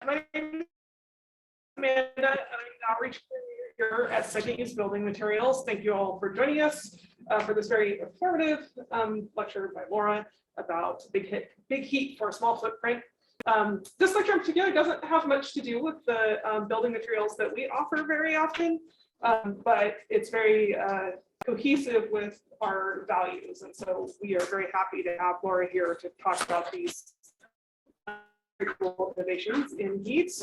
My name is Amanda, and I'm an outreach coordinator here at Second Use Building Materials. Thank you all for joining us for this very informative lecture by Laura about big heat for a small footprint. This lecture in particular doesn't have much to do with the building materials that we offer very often, but it's very cohesive with our values. And so we are very happy to have Laura here to talk about these very cool innovations in heat.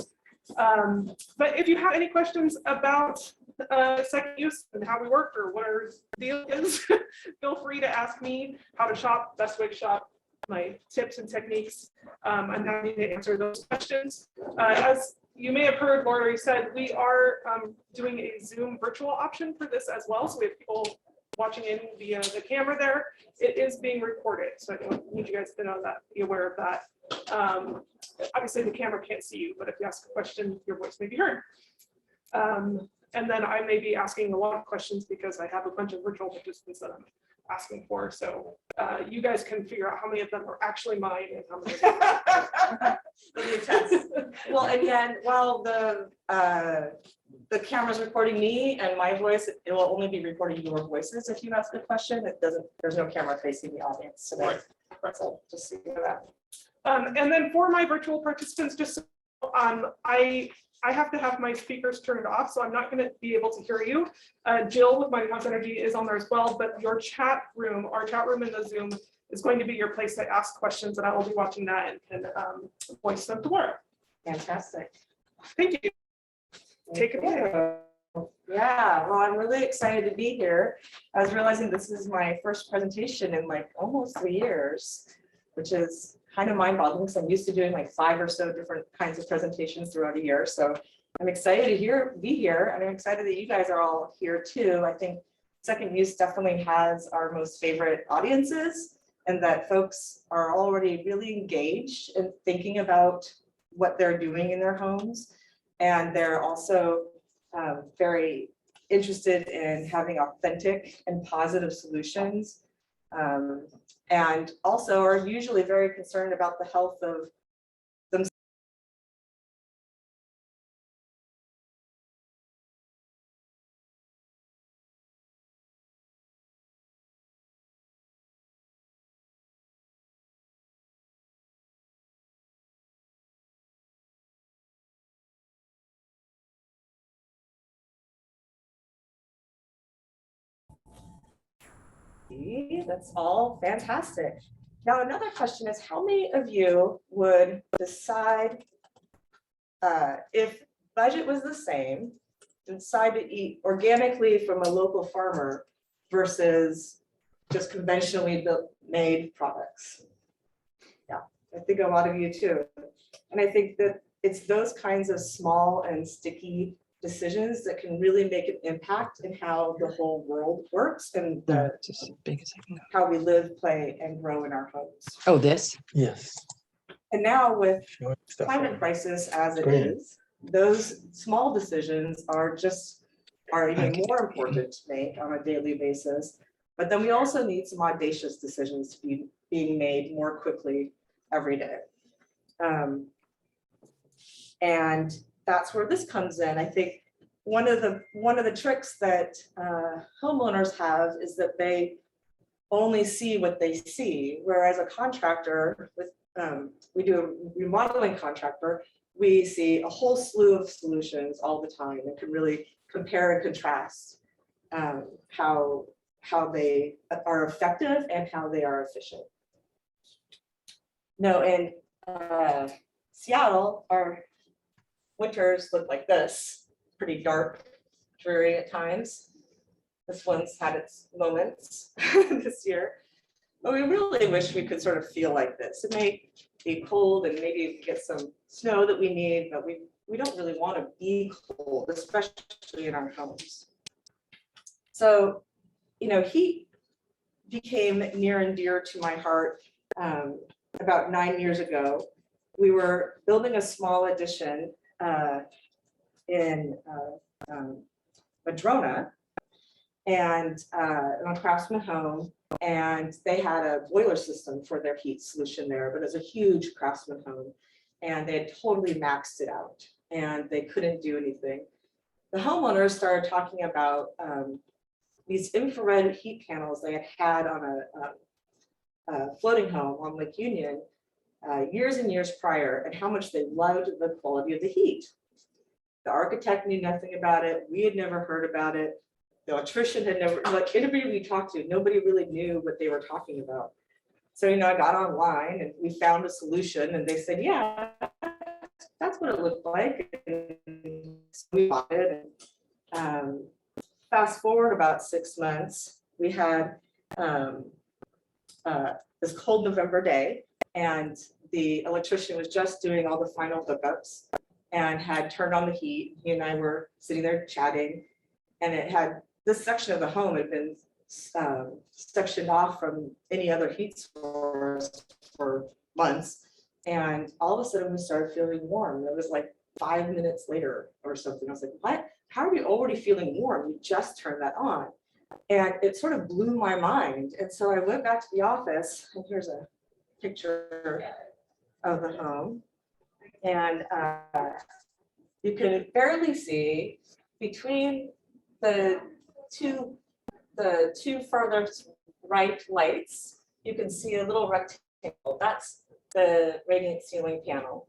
But if you have any questions about second use and how we work or what our deal is, feel free to ask me how to shop, best way to shop, my tips and techniques. I'm happy to answer those questions. As you may have heard, Laura said, we are doing a Zoom virtual option for this as well. So we have people watching in via the camera there. It is being recorded, so I don't need you guys to know that, be aware of that. Obviously the camera can't see you, but if you ask a question, your voice may be heard. And then I may be asking a lot of questions because I have a bunch of virtual participants that I'm asking for. So you guys can figure out how many of them are actually mine and how many. Well, again, while the camera's recording me and my voice, it will only be recording your voices if you ask a question. It doesn't. There's no camera facing the audience today. Right. So just so you know that. And then for my virtual participants, just I have to have my speakers turned off, so I'm not going to be able to hear you. Jill with Mighty House Energy is on there as well, but your chat room, our chat room in the Zoom, is going to be your place to ask questions, and I will be watching that and can voice them to Laura. Fantastic. Thank you. Take it away. Yeah, well, I'm really excited to be here. I was realizing this is my first presentation in like almost 3 years, which is kind of mind-boggling because I'm used to doing like 5 or so different kinds of presentations throughout a year. So I'm excited to be here, and I'm excited that you guys are all here too. I think Second Use definitely has our most favorite audiences, and that folks are already really engaged in thinking about what they're doing in their homes. And they're also very interested in having authentic and positive solutions. And also are usually very concerned about the health of themselves. That's all fantastic. Now, another question is, how many of you would decide if budget was the same, decide to eat organically from a local farmer versus just conventionally made products? Yeah, I think a lot of you too. And I think that it's those kinds of small and sticky decisions that can really make an impact in how the whole world works and just as big as I can go. how we live, play, and grow in our homes. Oh, this? Yes. And now with climate Stuff. crisis as it Great. is, those small decisions are even more important to make on a daily basis. But then we also need some audacious decisions to be being made more quickly every day. And that's where this comes in. I think one of the tricks that homeowners have is that they only see what they see, whereas a contractor with we do a remodeling contractor, we see a whole slew of solutions all the time and can really compare and contrast how they are effective and how they are efficient. No, in Seattle, our winters look like this, pretty dark, dreary at times. This one's had its moments this year, but we really wish we could sort of feel like this. It may be cold and maybe get some snow that we need, but we don't really want to be cold, especially in our homes. So, you know, heat became near and dear to my heart about 9 years ago. We were building a small addition in Madrona and on Craftsman Home, and they had a boiler system for their heat solution there, but it was a huge Craftsman Home. and they had totally maxed it out and they couldn't do anything. The homeowners started talking about these infrared heat panels they had on a floating home on Lake Union years and years prior, and how much they loved the quality of the heat. The architect knew nothing about it. We had never heard about it. The electrician had never, like anybody we talked to, nobody really knew what they were talking about. So, you know, I got online and we found a solution and they said, yeah, that's what it looked like. And so we bought it. And, fast forward about 6 months, we had this cold November day, and the electrician was just doing all the final hookups and had turned on the heat. He and I were sitting there chatting, and it had, this section of the home had been sectioned off from any other heat source for months. And all of a sudden we started feeling warm. It was like 5 minutes later or something. I was like, what? How are we already feeling warm? We just turned that on. And it sort of blew my mind. And so I went back to the office, and here's a picture of the home. And you can barely see between the two furthest right lights, you can see a little rectangle. That's the radiant ceiling panel.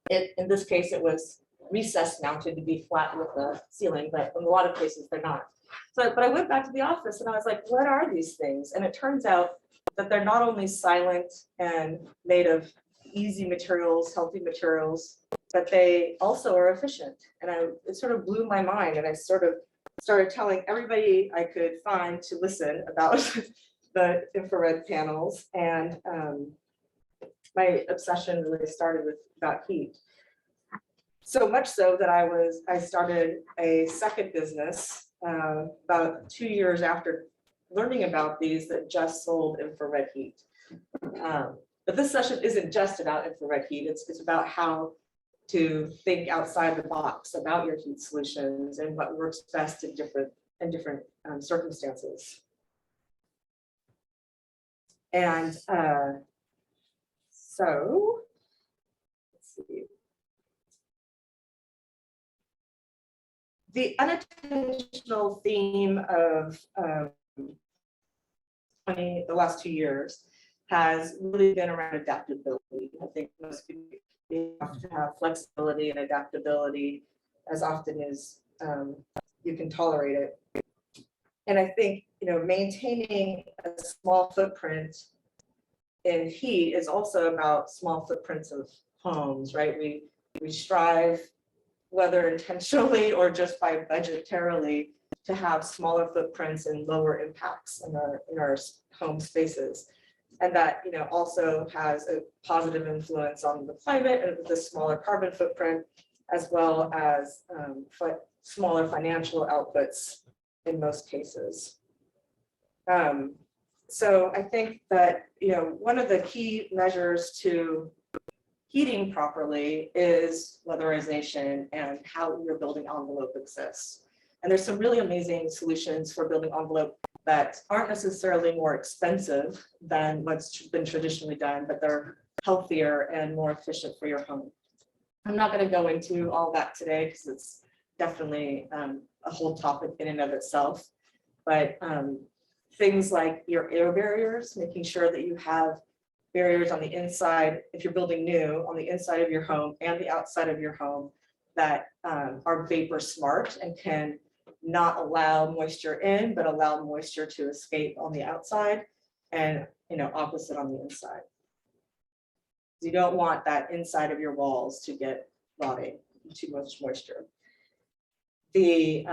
In this case, it was recess mounted to be flat with the ceiling, but in a lot of cases they're not. So, but I went back to the office and I was like, what are these things? And it turns out that they're not only silent and made of easy materials, healthy materials, but they also are efficient. And it sort of blew my mind, and I sort of started telling everybody I could find to listen about the infrared panels. And my obsession really started about heat. So much so that I started a second business about 2 years after learning about these that just sold infrared heat. But this session isn't just about infrared heat. It's about how to think outside the box about your heat solutions and what works best in different circumstances. And so let's see. The unintentional theme of the last 2 years has really been around adaptability. I think most people have to have flexibility and adaptability as often as you can tolerate it. And I think, you know, maintaining a small footprint in heat is also about small footprints of homes, right? We strive, whether intentionally or just by budgetarily, to have smaller footprints and lower impacts in our home spaces. And that, you know, also has a positive influence on the climate and with a smaller carbon footprint, as well as smaller financial outputs in most cases. So I think that, you know, one of the key measures to heating properly is weatherization and how your building envelope exists. And there's some really amazing solutions for building envelope that aren't necessarily more expensive than what's been traditionally done, but they're healthier and more efficient for your home. I'm not going to go into all that today because it's definitely a whole topic in and of itself. But things like your air barriers, making sure that you have barriers on the inside, if you're building new, on the inside of your home and the outside of your home that are vapor smart and can not allow moisture in, but allow moisture to escape on the outside, and, you know, opposite on the inside. You don't want that inside of your walls to get rotting, too much moisture. The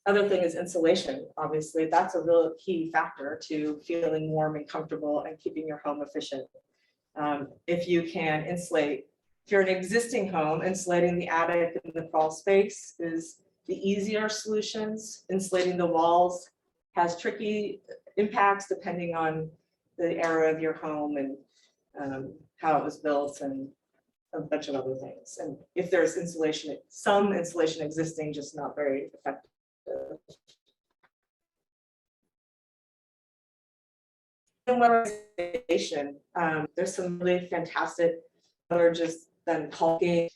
other thing is insulation. Obviously, that's a real key factor to feeling warm and comfortable and keeping your home efficient. If you can insulate, if you're an existing home, insulating the attic and the crawl space is the easier solutions. Insulating the walls has tricky impacts depending on the era of your home and how it was built and a bunch of other things. And if there's insulation, some insulation existing, just not very effective. And weatherization, there's some really fantastic are just then caulking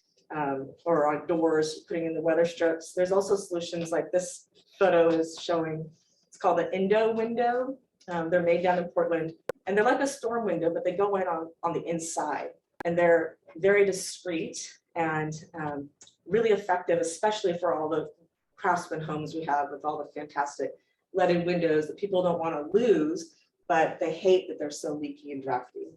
or on doors, putting in the weather strips. There's also solutions like this photo is showing. It's called an Indo window. They're made down in Portland, and they're like a storm window, but they go in on the inside, and they're very discreet and really effective, especially for all the craftsman homes we have with all the fantastic leaded windows that people don't want to lose, but they hate that they're so leaky and drafty.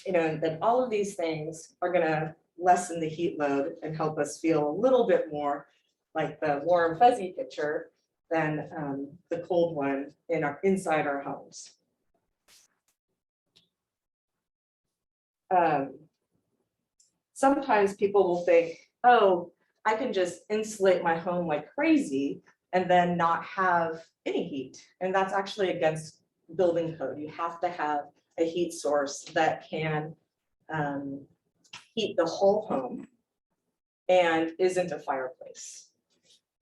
And then all of these things are going to lessen the heat load and help us feel a little bit more like the warm fuzzy picture than the cold one inside our homes. Sometimes people will think, oh, I can just insulate my home like crazy and then not have any heat. And that's actually against building code. You have to have a heat source that can heat the whole home and isn't a fireplace.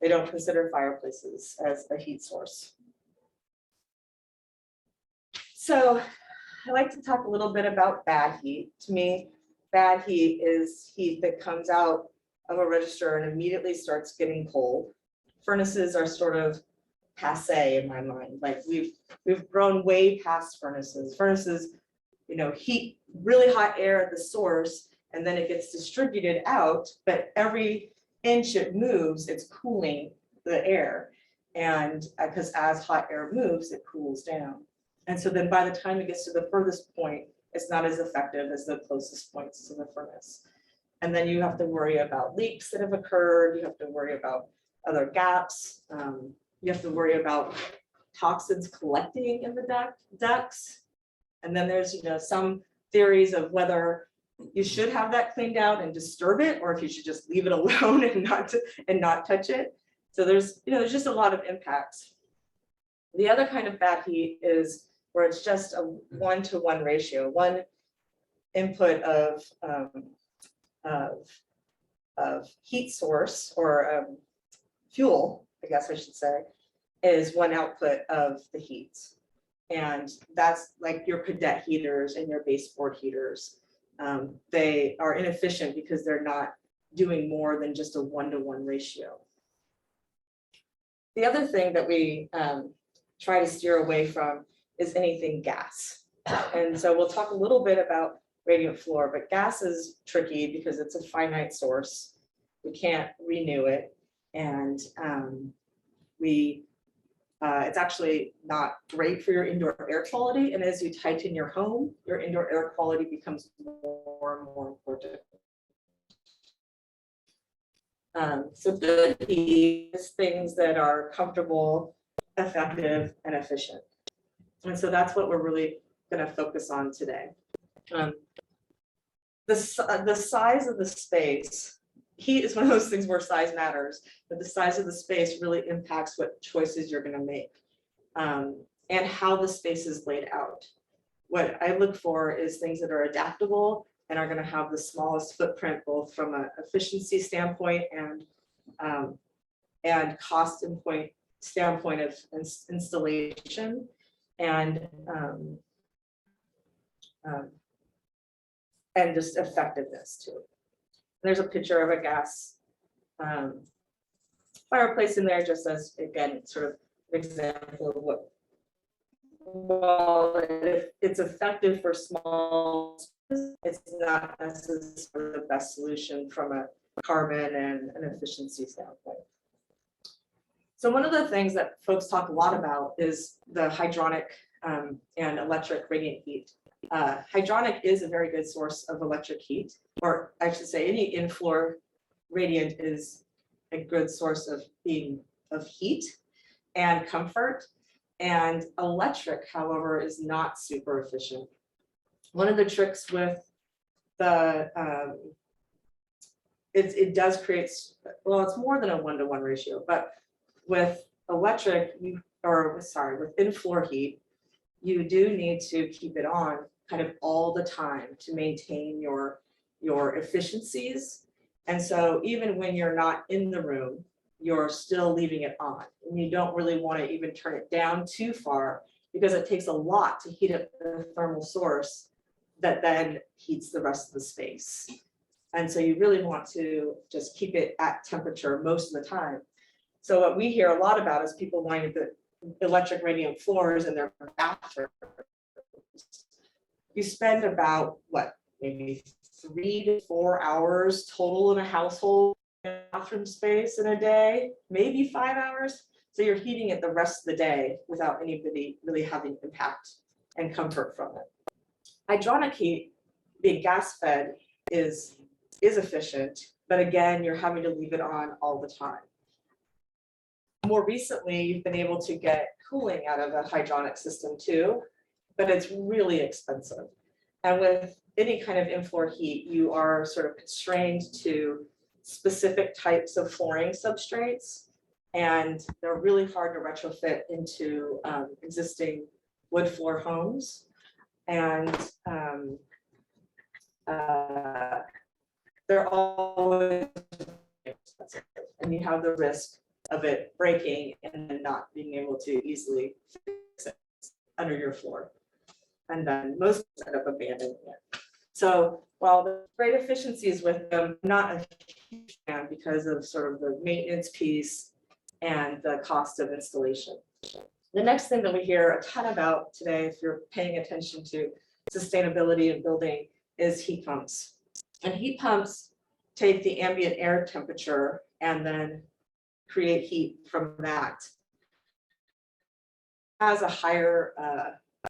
They don't consider fireplaces as a heat source. So I like to talk a little bit about bad heat. To me, bad heat is heat that comes out of a register and immediately starts getting cold. Furnaces are sort of passe in my mind. Like we've grown way past furnaces. Furnaces, heat really hot air at the source, and then it gets distributed out, but every inch it moves, it's cooling the air. And because as hot air moves, it cools down. And so then by the time it gets to the furthest point, it's not as effective as the closest points to the furnace. And then you have to worry about leaks that have occurred. You have to worry about other gaps. You have to worry about toxins collecting in the ducts. And then there's, some theories of whether you should have that cleaned out and disturb it, or if you should just leave it alone and not touch it. So there's just a lot of impacts. The other kind of bad heat is where it's just a 1-to-1 ratio. One input of heat source or fuel, I guess I should say, is one output of the heat. And that's like your cadet heaters and your baseboard heaters. They are inefficient because they're not doing more than just a 1-to-1 ratio. The other thing that we try to steer away from is anything gas. And so we'll talk a little bit about radiant floor, but gas is tricky because it's a finite source. We can't renew it. And it's actually not great for your indoor air quality. And as you tighten your home, your indoor air quality becomes more and more important. So good heat is things that are comfortable, effective, and efficient. And so that's what we're really going to focus on today. The size of the space, heat is one of those things where size matters, but the size of the space really impacts what choices you're going to make and how the space is laid out. What I look for is things that are adaptable and are going to have the smallest footprint, both from an efficiency standpoint and cost standpoint of installation and just effectiveness too. There's a picture of a gas fireplace in there, just as, again, sort of an example of what, while it's effective for small, it's not necessarily the best solution from a carbon and an efficiency standpoint. So one of the things that folks talk a lot about is the hydronic and electric radiant heat. Hydronic is a very good source of electric heat, or I should say any in-floor radiant is a good source of heat and comfort. And electric, however, is not super efficient. One of the tricks with the, it does create, well, it's more than a 1-to-1 ratio, but with electric, with in-floor heat, you do need to keep it on kind of all the time to maintain your efficiencies. And so even when you're not in the room, you're still leaving it on. And you don't really want to even turn it down too far because it takes a lot to heat up the thermal source that then heats the rest of the space. And so you really want to just keep it at temperature most of the time. So what we hear a lot about is people wanting the electric radiant floors in their bathrooms. You spend about what, maybe 3 to 4 hours total in a household bathroom space in a day, maybe 5 hours. So you're heating it the rest of the day without anybody really having impact and comfort from it. Hydronic heat, being gas fed, is efficient, but again, you're having to leave it on all the time. More recently, you've been able to get cooling out of a hydronic system too, but it's really expensive. And with any kind of in-floor heat, you are sort of constrained to specific types of flooring substrates, and they're really hard to retrofit into existing wood floor homes. And they're always expensive, and you have the risk of it breaking and then not being able to easily fix it under your floor. And then most end up abandoning it. So while the great efficiencies with them, not a huge fan because of sort of the maintenance piece and the cost of installation. The next thing that we hear a ton about today, if you're paying attention to sustainability in building, is heat pumps. And heat pumps take the ambient air temperature and then create heat from that. Has a higher,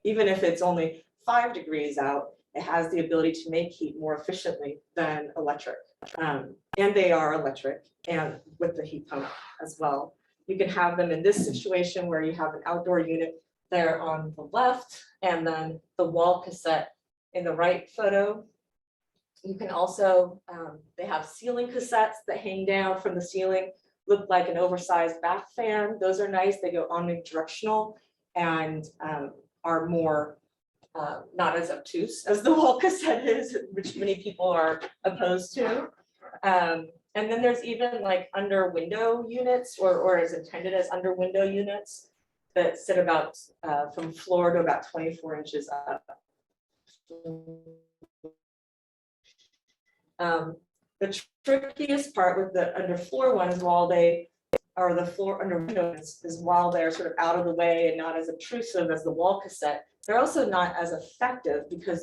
even if it's only 5 degrees out, it has the ability to make heat more efficiently than electric. And they are electric, and with the heat pump as well. You can have them in this situation where you have an outdoor unit there on the left, and then the wall cassette in the right photo. You can also, they have ceiling cassettes that hang down from the ceiling, look like an oversized bath fan. Those are nice. They go omnidirectional and are more not as obtuse as the wall cassette is, which many people are opposed to. And then there's even like under window units, or is intended as under window units that sit about from floor to about 24 inches up. The trickiest part with the underfloor ones, while they are the floor under windows, is while they're sort of out of the way and not as obtrusive as the wall cassette, they're also not as effective because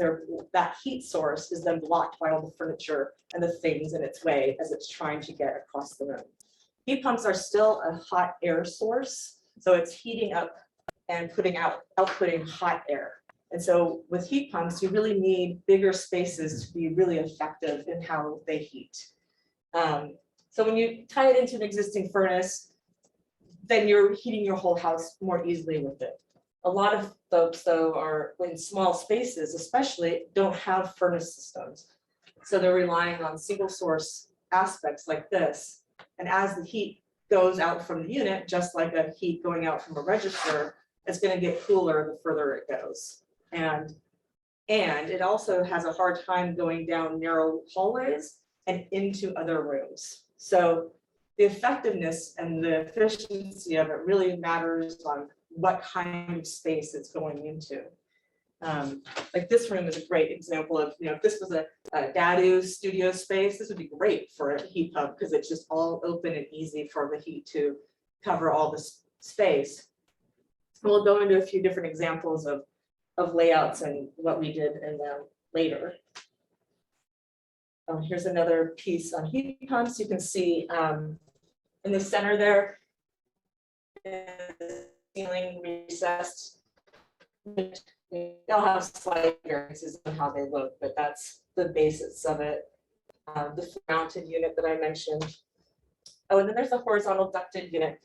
that heat source is then blocked by all the furniture and the things in its way as it's trying to get across the room. Heat pumps are still a hot air source, so it's heating up and outputting hot air. And so with heat pumps, you really need bigger spaces to be really effective in how they heat. So when you tie it into an existing furnace, then you're heating your whole house more easily with it. A lot of folks, though, are in small spaces, especially, don't have furnace systems. So they're relying on single source aspects like this. And as the heat goes out from the unit, just like a heat going out from a register, it's going to get cooler the further it goes. And it also has a hard time going down narrow hallways and into other rooms. So the effectiveness and the efficiency of it really matters on what kind of space it's going into. Like this room is a great example of, if this was a Dadu studio space, this would be great for a heat pump because it's just all open and easy for the heat to cover all this space. And we'll go into a few different examples of layouts and what we did in them later. Here's another piece on heat pumps. You can see in the center there, ceiling recessed. They'll have slight variances on how they look, but that's the basis of it. The mounted unit that I mentioned. Oh, and then there's the horizontal ducted unit.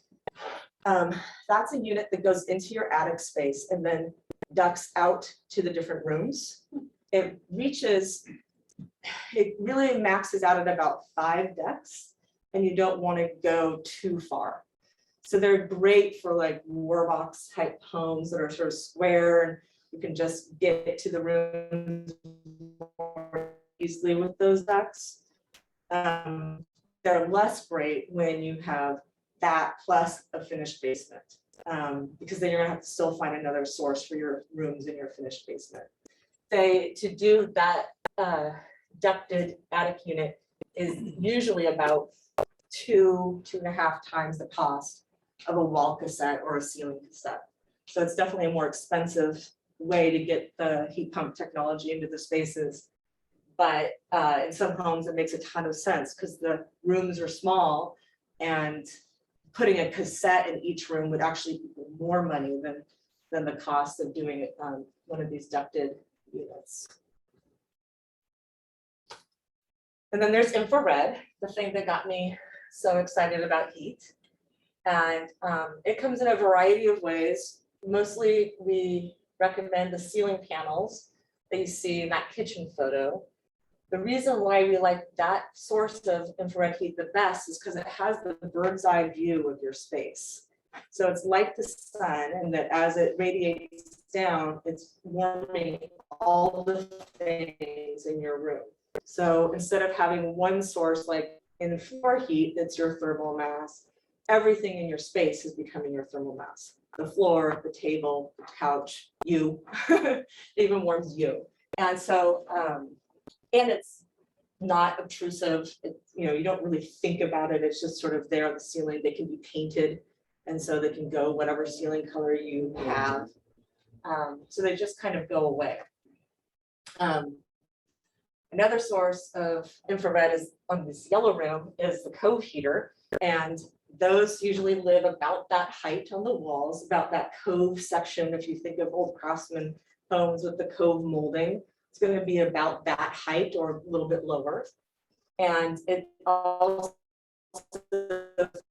That's a unit that goes into your attic space and then ducts out to the different rooms. It really maxes out at about 5 decks, and you don't want to go too far. So they're great for like war box type homes that are sort of square, and you can just get to the room more easily with those ducts. They're less great when you have that plus a finished basement, because then you're gonna have to still find another source for your rooms in your finished basement. to do that ducted attic unit is usually about 2.5 times the cost of a wall cassette or a ceiling cassette. So it's definitely a more expensive way to get the heat pump technology into the spaces. But in some homes, it makes a ton of sense because the rooms are small, and putting a cassette in each room would actually be more money than the cost of doing it on one of these ducted units. And then there's infrared, the thing that got me so excited about heat. And it comes in a variety of ways. Mostly we recommend the ceiling panels that you see in that kitchen photo. The reason why we like that source of infrared heat the best is because it has the bird's eye view of your space. So it's like the sun, and that as it radiates down, it's warming all the things in your room. So instead of having one source like in floor heat, that's your thermal mass, everything in your space is becoming your thermal mass. The floor, the table, the couch, you, it even warms you. And so, and it's not obtrusive. You don't really think about it. It's just sort of there on the ceiling. They can be painted, and so they can go whatever ceiling color you have. So they just kind of go away. Another source of infrared is on this yellow room is the cove heater, and those usually live about that height on the walls, about that cove section. If you think of old craftsman homes with the cove molding, it's going to be about that height or a little bit lower. And it also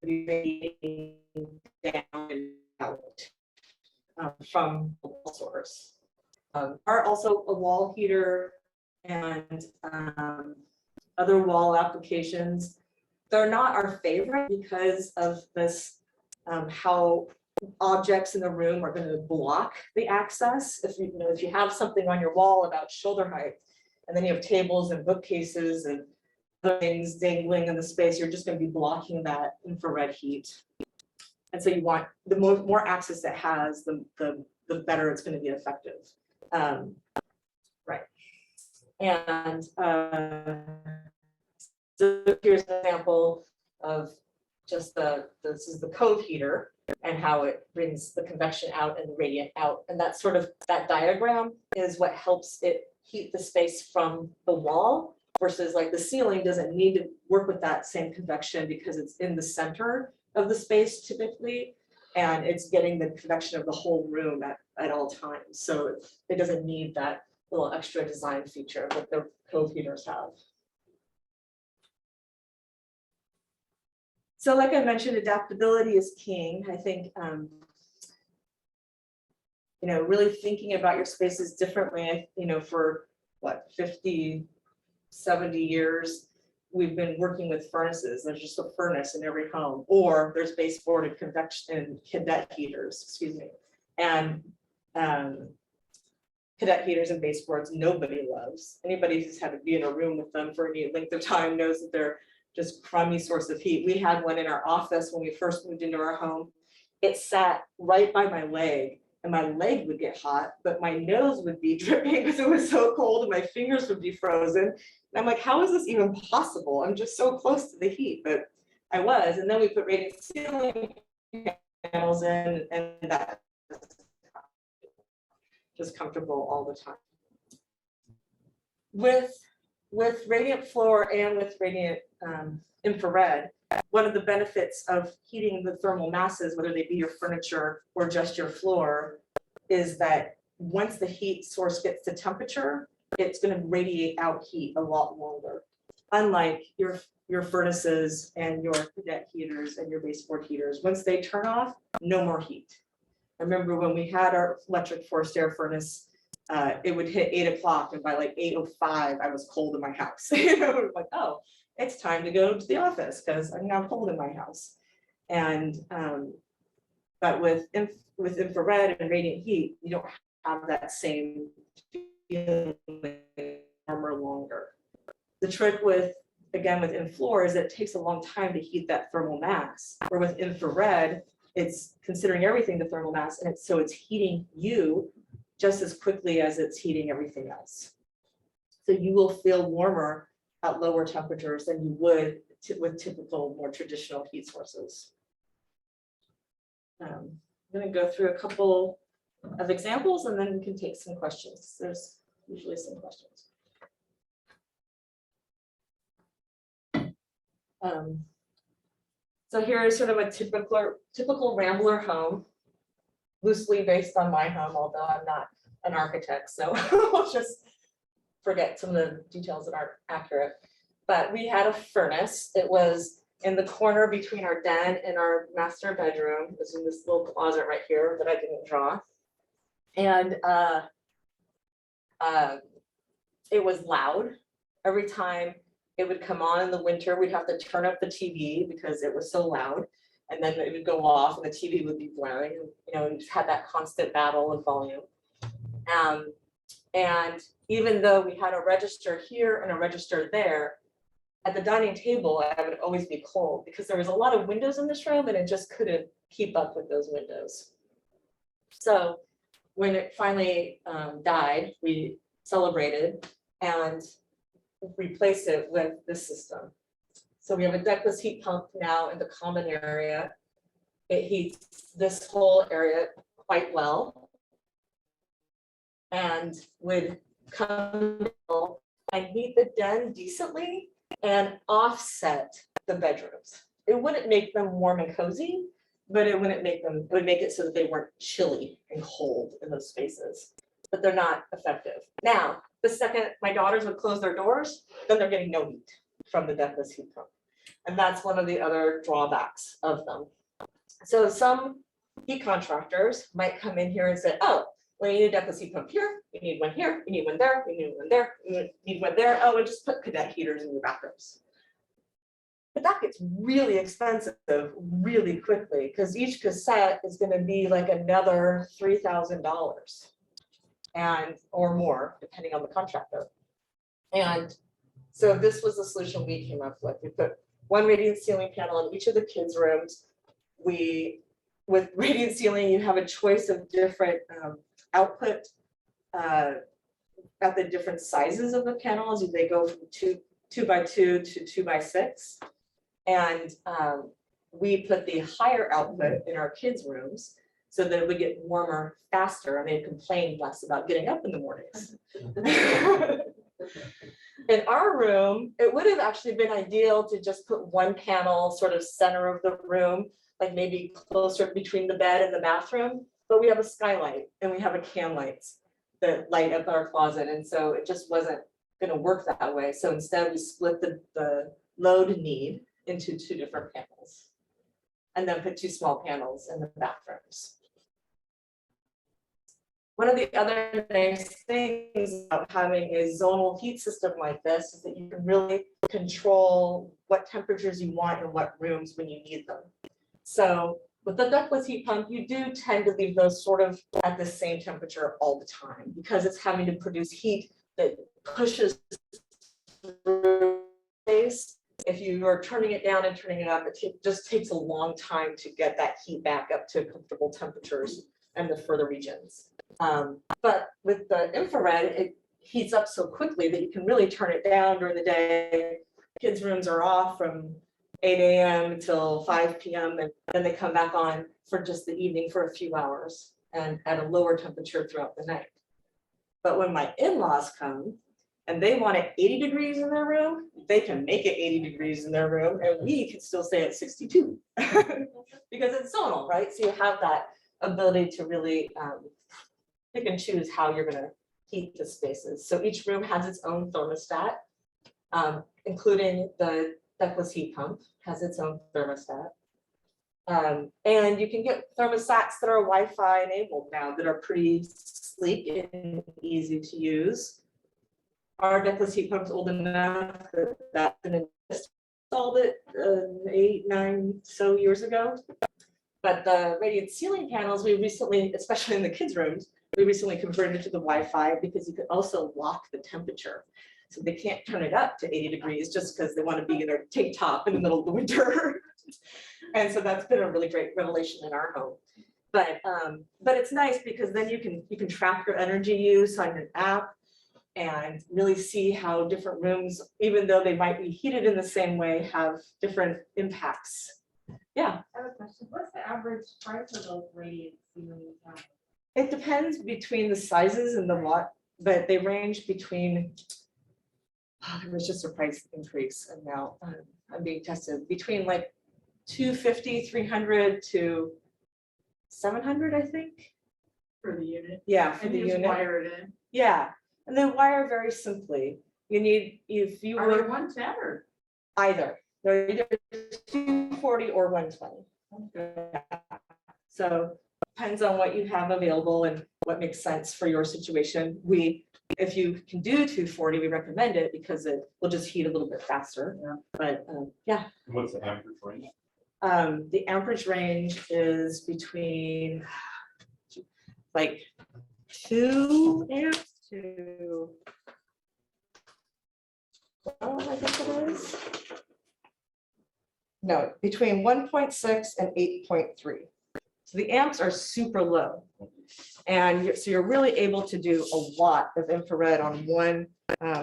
be down and out from the wall source. Are also a wall heater and other wall applications. They're not our favorite because of this, how objects in the room are going to block the access. If you have something on your wall about shoulder height, and then you have tables and bookcases and other things dangling in the space, you're just going to be blocking that infrared heat. And so you want the more access it has, the better it's going to be effective. Right. And so here's an example of just this is the cove heater and how it brings the convection out and the radiant out. And that's sort of, that diagram is what helps it heat the space from the wall, versus like the ceiling doesn't need to work with that same convection because it's in the center of the space typically, and it's getting the convection of the whole room at all times. So it doesn't need that little extra design feature that the cove heaters have. So like I mentioned, adaptability is king. I think, really thinking about your spaces differently, for what, 50, 70 years, we've been working with furnaces. There's just a furnace in every home, or there's baseboarded convection and cadet heaters, excuse me. And cadet heaters and baseboards, nobody loves. Anybody who's had to be in a room with them for any length of time knows that they're just crummy source of heat. We had one in our office when we first moved into our home. It sat right by my leg, and my leg would get hot, but my nose would be dripping because it was so cold, and my fingers would be frozen. And I'm like, how is this even possible? I'm just so close to the heat, but I was. And then we put radiant ceiling panels in, and that just comfortable all the time. With radiant floor and with radiant infrared, one of the benefits of heating the thermal masses, whether they be your furniture or just your floor, is that once the heat source gets to temperature, it's going to radiate out heat a lot longer. Unlike your furnaces and your cadet heaters and your baseboard heaters, once they turn off, no more heat. I remember when we had our electric forced air furnace, it would hit 8 o'clock, and by like 8:05, I was cold in my house. Like, oh, it's time to go to the office because I'm now cold in my house. And but with infrared and radiant heat, you don't have that same feeling warmer longer. The trick with in-floor is that it takes a long time to heat that thermal mass. Where with infrared, it's considering everything the thermal mass, and it's heating you just as quickly as it's heating everything else. So you will feel warmer at lower temperatures than you would with typical, more traditional heat sources. I'm going to go through a couple of examples and then we can take some questions. There's usually some questions. So here is sort of a typical Rambler home, loosely based on my home, although I'm not an architect, so I'll just forget some of the details that aren't accurate. But we had a furnace. It was in the corner between our den and our master bedroom. It was in this little closet right here that I didn't draw. And it was loud. Every time it would come on in the winter, we'd have to turn up the TV because it was so loud. And then it would go off and the TV would be blaring. You know, we just had that constant battle of volume. And even though we had a register here and a register there, at the dining table, I would always be cold because there was a lot of windows in this room and it just couldn't keep up with those windows. So when it finally died, we celebrated and replaced it with this system. So we have a deckless heat pump now in the common area. It heats this whole area quite well and would come and heat the den decently and offset the bedrooms. It wouldn't make them warm and cozy, but it wouldn't make them, it would make it so that they weren't chilly and cold in those spaces, but they're not effective. Now, the second my daughters would close their doors, then they're getting no heat from the deckless heat pump. And that's one of the other drawbacks of them. So some heat contractors might come in here and say, oh, well, you need a deckless heat pump here, you need one here, you need one there, you need one there, you need one there. Oh, and just put cadet heaters in your bathrooms. But that gets really expensive really quickly because each cassette is going to be like another $3,000 and or more, depending on the contractor. And so this was the solution we came up with. We put one radiant ceiling panel in each of the kids' rooms. With radiant ceiling, you have a choice of different output at the different sizes of the panels. They go from 2 by 2 to 2 by 6. And we put the higher output in our kids' rooms so that it would get warmer faster and they'd complain less about getting up in the mornings. In our room, it would have actually been ideal to just put one panel sort of center of the room, like maybe closer between the bed and the bathroom, but we have a skylight and we have a can lights that light up our closet. And so it just wasn't gonna work that way. So instead we split the load need into 2 different panels and then put 2 small panels in the bathrooms. One of the other nice things about having a zonal heat system like this is that you can really control what temperatures you want in what rooms when you need them. So with the ductless heat pump, you do tend to leave those sort of at the same temperature all the time because it's having to produce heat that pushes through space. If you are turning it down and turning it up, it just takes a long time to get that heat back up to comfortable temperatures and the further regions. But with the infrared, it heats up so quickly that you can really turn it down during the day. Kids' rooms are off from 8 a.m. till 5 p.m. and then they come back on for just the evening for a few hours and at a lower temperature throughout the night. But when my in-laws come and they want it 80 degrees in their room, they can make it 80 degrees in their room and we can still stay at 62 because it's zonal, right? So you have that ability to really pick and choose how you're going to heat the spaces. So each room has its own thermostat, including the ductless heat pump has its own thermostat. And you can get thermostats that are Wi-Fi enabled now that are pretty sleek and easy to use. Our ductless heat pump's old enough that been installed it 8, 9 so years ago. But the radiant ceiling panels, we recently, especially in the kids' rooms, we recently converted to the Wi-Fi because you could also lock the temperature. So they can't turn it up to 80 degrees just because they want to be in their tank top in the middle of the winter. And so that's been a really great revelation in our home. But it's nice because then you can track your energy use on an app and really see how different rooms, even though they might be heated in the same way, have different impacts. Yeah, I have a question. What's the average price of those radiant ceilings? it depends between the sizes and the lot, but they range between, there was just a price increase and now I'm being tested between like 250, 300 to 700, I think. For the unit? Yeah, for And the you just unit. wire it in? Yeah, and they wire very simply. You need, if you Are they were 110 or? either, they're either 240 or 120. So depends on what you have available and what makes sense for your situation. If you can do 240, we recommend it because it will just heat a little bit faster. Yeah. But yeah, What's the amperage range? the amperage range is between like 2 amps to, I think it is. No, between 1.6 and 8.3. So the amps are super low. And so you're really able to do a lot of infrared on one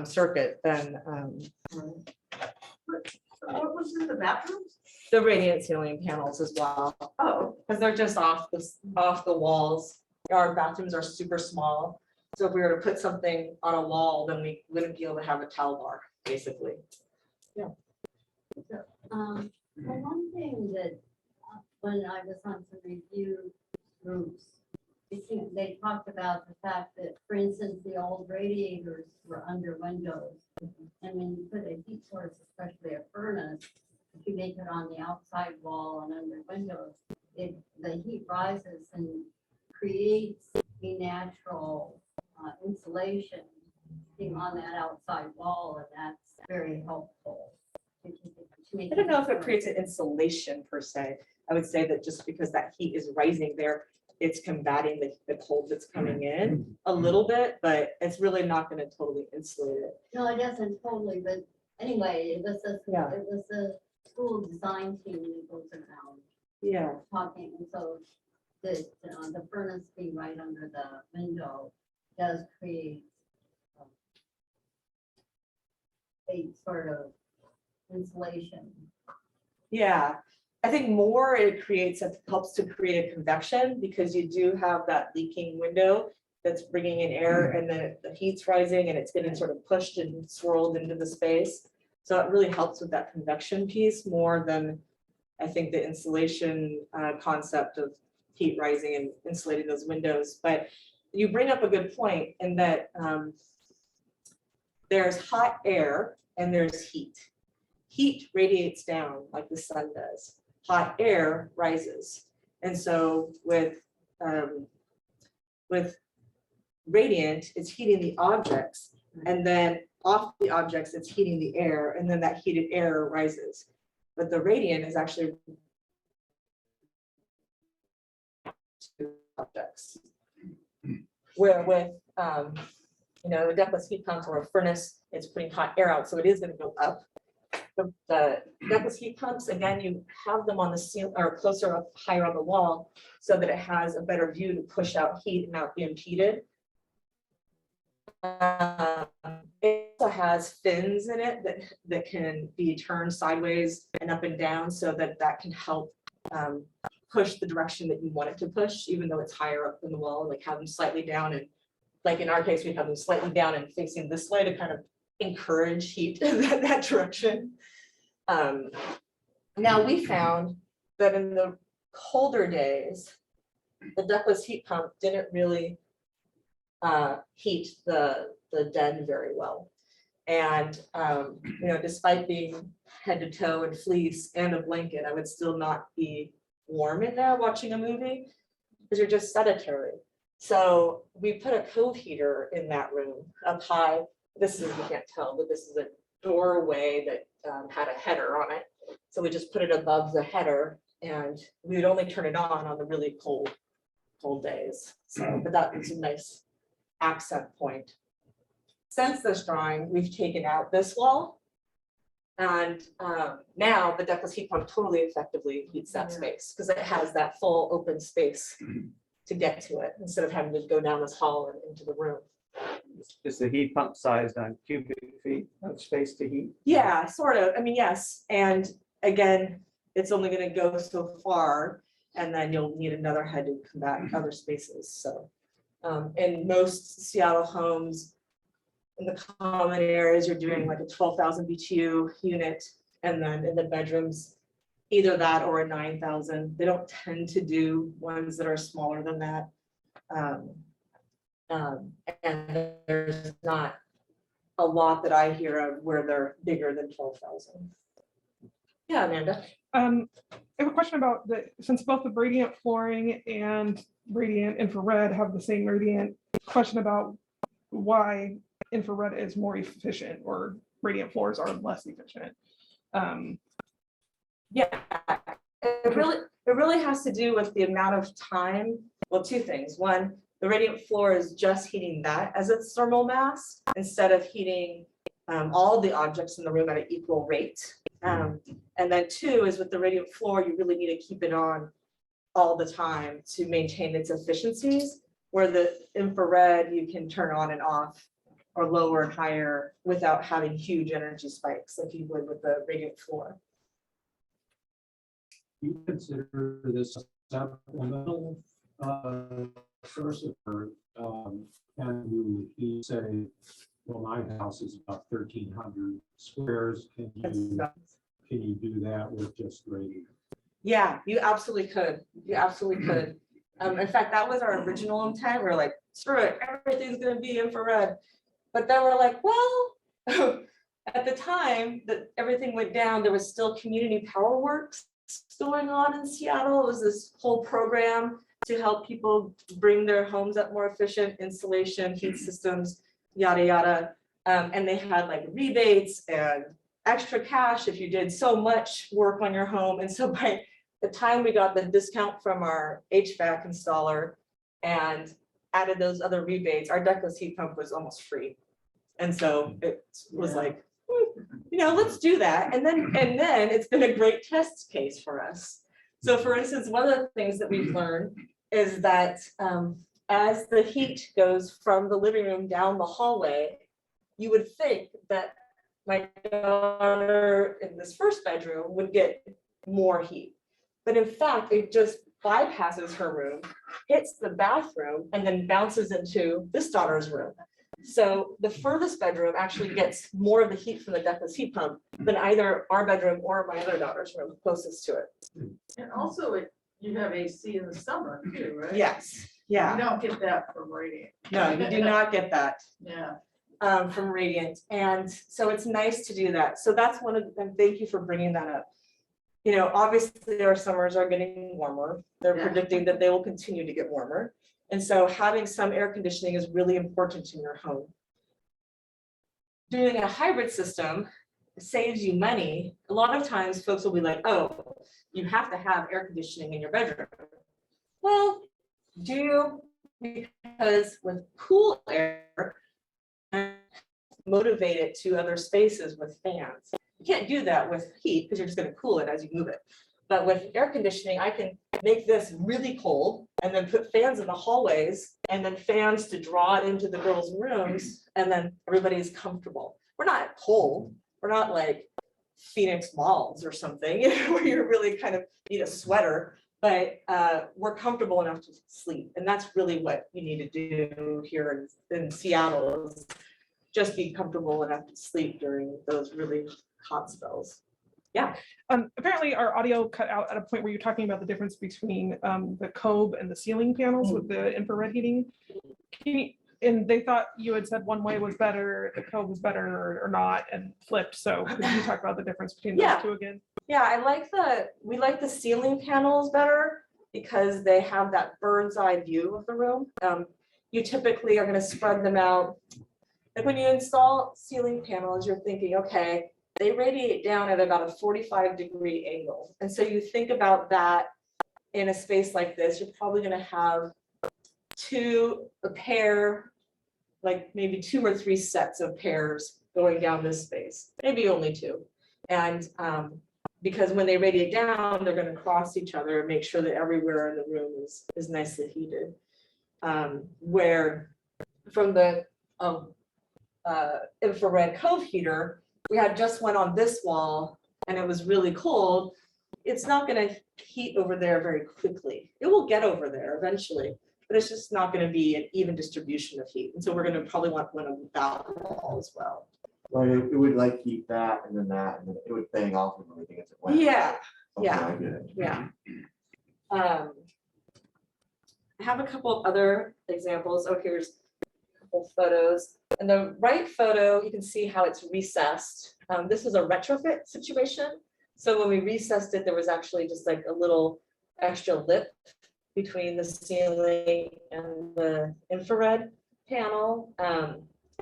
circuit than What was in the bathrooms? the radiant ceiling panels as well. Oh, Because they're just off the walls. Our bathrooms are super small. So if we were to put something on a wall, then we wouldn't be able to have a towel bar, basically. One thing that, when I was on some review groups, they talked about the fact that, for instance, the old radiators were under windows. And when you put a heat source, especially a furnace, if you make it on the outside wall and under windows, the heat rises and creates a natural insulation thing on that outside wall, and that's very helpful. I don't know if it creates an insulation per se. I would say that just because that heat is rising there, it's combating the cold that's coming in a little bit, but it's really not going to totally insulate it. No, it doesn't totally, but anyway, it was Yeah. a school design team that goes around Yeah. talking, and so the furnace being right under the window does create a sort of insulation. Yeah. I think more it helps to create a convection because you do have that leaking window that's bringing in air and then the heat's rising and it's getting sort of pushed and swirled into the space. So it really helps with that convection piece more than I think the insulation concept of heat rising and insulating those windows. But you bring up a good point in that there's hot air and there's heat. Heat radiates down like the sun does. Hot air rises. And so with radiant, it's heating the objects, and then off the objects, it's heating the air, and then that heated air rises. But the radiant is actually objects. Where with a ductless heat pump or a furnace, it's putting hot air out, so it is going to go up. The ductless heat pumps, again, you have them on the ceiling or closer up, higher on the wall, so that it has a better view to push out heat and not be impeded. It also has fins in it that can be turned sideways and up and down, so that can help push the direction that you want it to push, even though it's higher up in the wall. Like have them slightly down, and like in our case, we have them slightly down and facing this way to kind of encourage heat in that direction. Now we found that in the colder days, the ductless heat pump didn't really heat the den very well. And despite being head to toe in fleece and a blanket, I would still not be warm in there watching a movie because you're just sedentary. So we put a cove heater in that room up high. This is, you can't tell, but this is a doorway that had a header on it. So we just put it above the header, and we would only turn it on the really cold days. So, but that was a nice accent point. Since this drawing, we've taken out this wall And now the ductless heat pump totally effectively heats that space because it has that full open space to get to it instead of having to go down this hall and into the room. Is the heat pump sized on cubic feet of space to heat? Yeah, sort of. I mean, yes. And again, it's only going to go so far, and then you'll need another head to come back other spaces. So in most Seattle homes, in the common areas, you're doing like a 12,000 BTU unit, and then in the bedrooms, either that or a 9,000. They don't tend to do ones that are smaller than that. And there's not a lot that I hear of where they're bigger than 12,000. Yeah, Amanda. I have a question about since both the radiant flooring and radiant infrared have the same radiant, question about why infrared is more efficient or radiant floors are less efficient. Yeah, it really has to do with the amount of time. Well, two things. One, the radiant floor is just heating that as its thermal mass instead of heating all the objects in the room at an equal rate. And then two is with the radiant floor, you really need to keep it on all the time to maintain its efficiencies, where the infrared you can turn on and off or lower and higher without having huge energy spikes like you would with the radiant floor. You consider this a supplemental source of, and you say, well, my house is about 1,300 squares. Can you do that with just radiant? Yeah, you absolutely could. You absolutely could. In fact, that was our original intent. We're like, screw it, everything's gonna be infrared. But then we're like, well, at the time that everything went down, there was still community power works going on in Seattle. It was this whole program to help people bring their homes up more efficient, insulation, heat systems, yada, yada. And they had like rebates and extra cash if you did so much work on your home. And so by the time we got the discount from our HVAC installer and added those other rebates, our ductless heat pump was almost free. And so it was like, let's do that. And then it's been a great test case for us. So for instance, one of the things that we've learned is that as the heat goes from the living room down the hallway, you would think that my daughter in this first bedroom would get more heat. But in fact, it just bypasses her room, hits the bathroom, and then bounces into this daughter's room. So the furthest bedroom actually gets more of the heat from the ductless heat pump than either our bedroom or my other daughter's room closest to it. And also you have AC in the summer too, right? Yes, You yeah. don't get that from radiant. No, you do not get that Yeah. from Radiant. And so it's nice to do that. So that's one of them. Thank you for bringing that up. Obviously our summers are getting warmer. They're predicting that they will continue to get warmer. And so having some air conditioning is really important in your home. Doing a hybrid system saves you money. A lot of times folks will be like, oh, you have to have air conditioning in your bedroom. Well, do you? Because with cool air, motivate it to other spaces with fans. You can't do that with heat because you're just going to cool it as you move it. But with air conditioning, I can make this really cold and then put fans in the hallways and then fans to draw it into the girls' rooms, and then everybody's comfortable. We're not cold. We're not like Phoenix Malls or something, where you really kind of need a sweater, but we're comfortable enough to sleep. And that's really what you need to do here in Seattle, is just be comfortable enough to sleep during those really hot spells. Yeah. Apparently our audio cut out at a point where you're talking about the difference between the cove and the ceiling panels with the infrared heating. And they thought you had said one way was better, the cove was better or not, and flipped. So could you talk about the difference between those two again? Yeah, we like the ceiling panels better because they have that bird's eye view of the room. You typically are going to spread them out. Like when you install ceiling panels, you're thinking, okay, they radiate down at about a 45-degree angle. And so you think about that in a space like this, you're probably going to have a pair, like maybe 2 or 3 sets of pairs going down this space, maybe only 2. And because when they radiate down, they're going to cross each other and make sure that everywhere in the room is nicely heated. Where from the infrared cove heater, we had just one on this wall and it was really cold. It's not going to heat over there very quickly. It will get over there eventually, but it's just not going to be an even distribution of heat. And so we're going to probably want one on that wall as well. Well, it would like keep that, and then it would bang off of everything as it went. Yeah, Okay, yeah. I get it. yeah. I have a couple of other examples. Oh, here's a couple photos. In the right photo, you can see how it's recessed. This is a retrofit situation. So when we recessed it, there was actually just like a little extra lip between the ceiling and the infrared panel.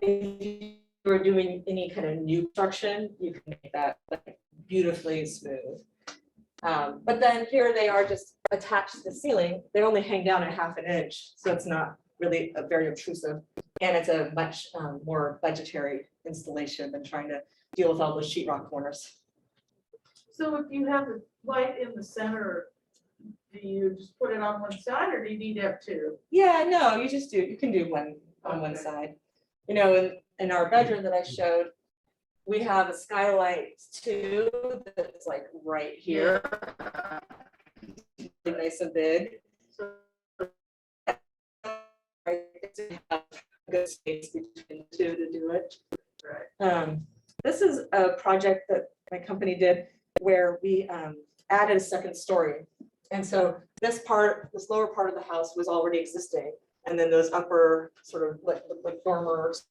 If you were doing any kind of new construction, you can make that like beautifully smooth. But then here they are just attached to the ceiling. They only hang down a ½ inch, so it's not really a very obtrusive. And it's a much more budgetary installation than trying to deal with all those sheetrock corners. So if you have the light in the center, do you just put it on one side or do you need to have two? Yeah, no, you can do one on one Okay. side. You know, in our bedroom that I showed, we have a skylight too, that's like right here. Nice and big. So Right, to have a good space between the two to do it. Right. This is a project that my company did where we added a second story. And so this lower part of the house was already existing. And then those upper sort of like dormers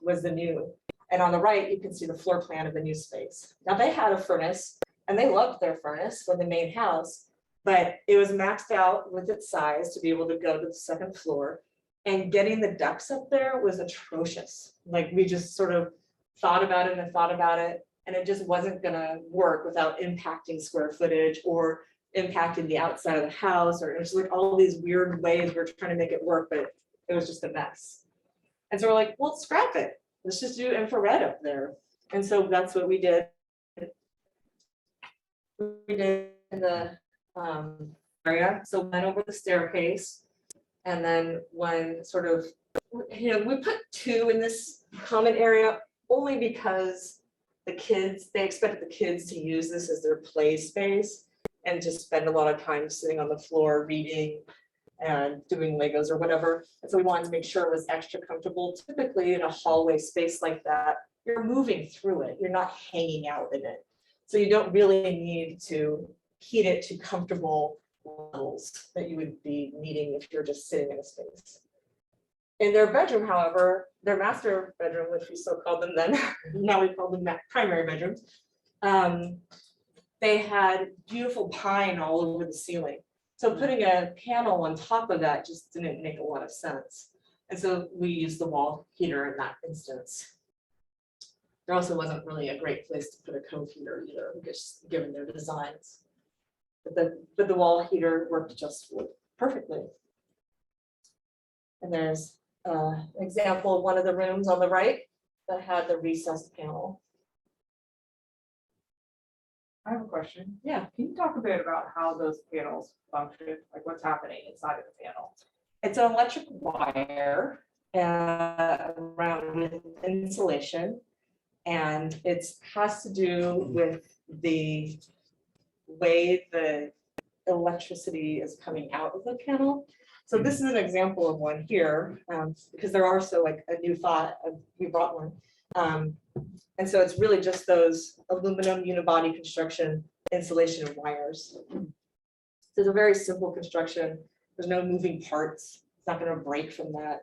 was the new. And on the right, you can see the floor plan of the new space. Now they had a furnace and they loved their furnace for the main house, but it was maxed out with its size to be able to go to the second floor. And getting the ducts up there was atrocious. Like we just sort of thought about it and it just wasn't gonna work without impacting square footage or impacting the outside of the house, or it was like all these weird ways we're trying to make it work, but it was just a mess. And so we're like, well, scrap it. Let's just do infrared up there. And so that's what we did. We did in the area. So went over the staircase. And then when sort of, we put two in this common area only because they expected the kids to use this as their play space and just spend a lot of time sitting on the floor reading and doing Legos or whatever. And so we wanted to make sure it was extra comfortable. Typically in a hallway space like that, you're moving through it. You're not hanging out in it. So you don't really need to heat it to comfortable levels that you would be needing if you're just sitting in a space. In their bedroom, however, their master bedroom, which we still called them then, now we call them primary bedrooms, they had beautiful pine all over the ceiling. So putting a panel on top of that just didn't make a lot of sense. And so we used the wall heater in that instance. There also wasn't really a great place to put a cove heater either, just given their designs. But the wall heater worked just perfectly. And there's an example of one of the rooms on the right that had the recessed panel. I have a question. Yeah. Can you talk a bit about how those panels function, like what's happening inside of the panel? It's an electric wire around with insulation. And it has to do with the way the electricity is coming out of the panel. So this is an example of one here, because there are so like a new thought, we brought one. And so it's really just those aluminum unibody construction insulation of wires. So it's a very simple construction. There's no moving parts. It's not going to break from that.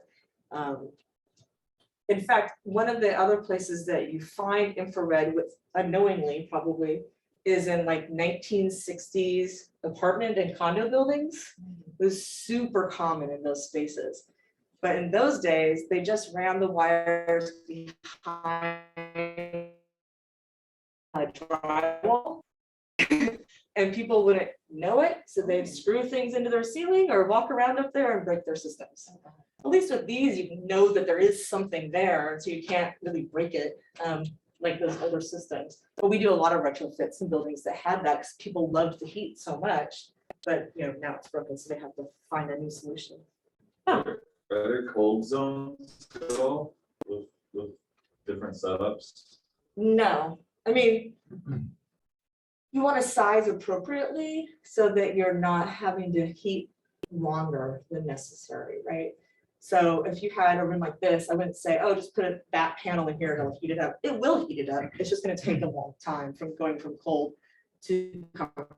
In fact, one of the other places that you find infrared with unknowingly probably is in like 1960s apartment and condo buildings. It was super common in those spaces. But in those days, they just ran the wires behind a drywall and people wouldn't know it. So they'd screw things into their ceiling or walk around up there and break their systems. At least with these, you know that there is something there, so you can't really break it. like those older systems. But we do a lot of retrofits in buildings that had that, because people loved the heat so much. But, you know, now it's broken, so they have to find a new solution. Are there cold zones at all with different setups? No, I mean, you want to size appropriately so that you're not having to heat longer than necessary, right? So if you had a room like this, I wouldn't say, oh, just put a back panel in here and it'll heat it up. It will heat it up. It's just going to take a long time from going from cold to comfortable.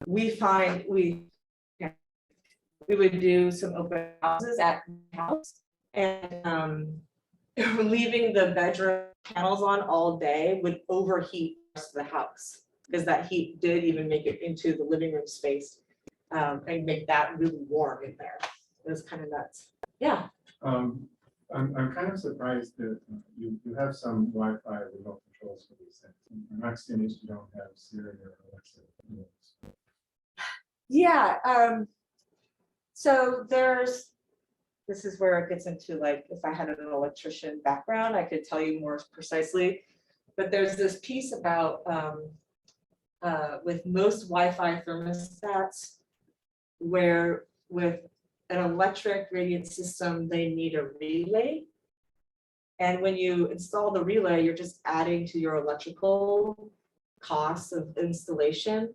We find we would do some open houses at the house, and leaving the bedroom panels on all day would overheat the rest of the house, because that heat did even make it into the living room space, and make that really warm in there. It was kind of nuts. Yeah. I'm kind of surprised that you have some Wi-Fi remote controls for these things. I'm not seeing that you don't have Siri or Alexa. Yeah. So this is where it gets into, like, if I had an electrician background, I could tell you more precisely. But there's this piece about with most Wi-Fi thermostats, where with an electric radiant system, they need a relay. And when you install the relay, you're just adding to your electrical costs of installation,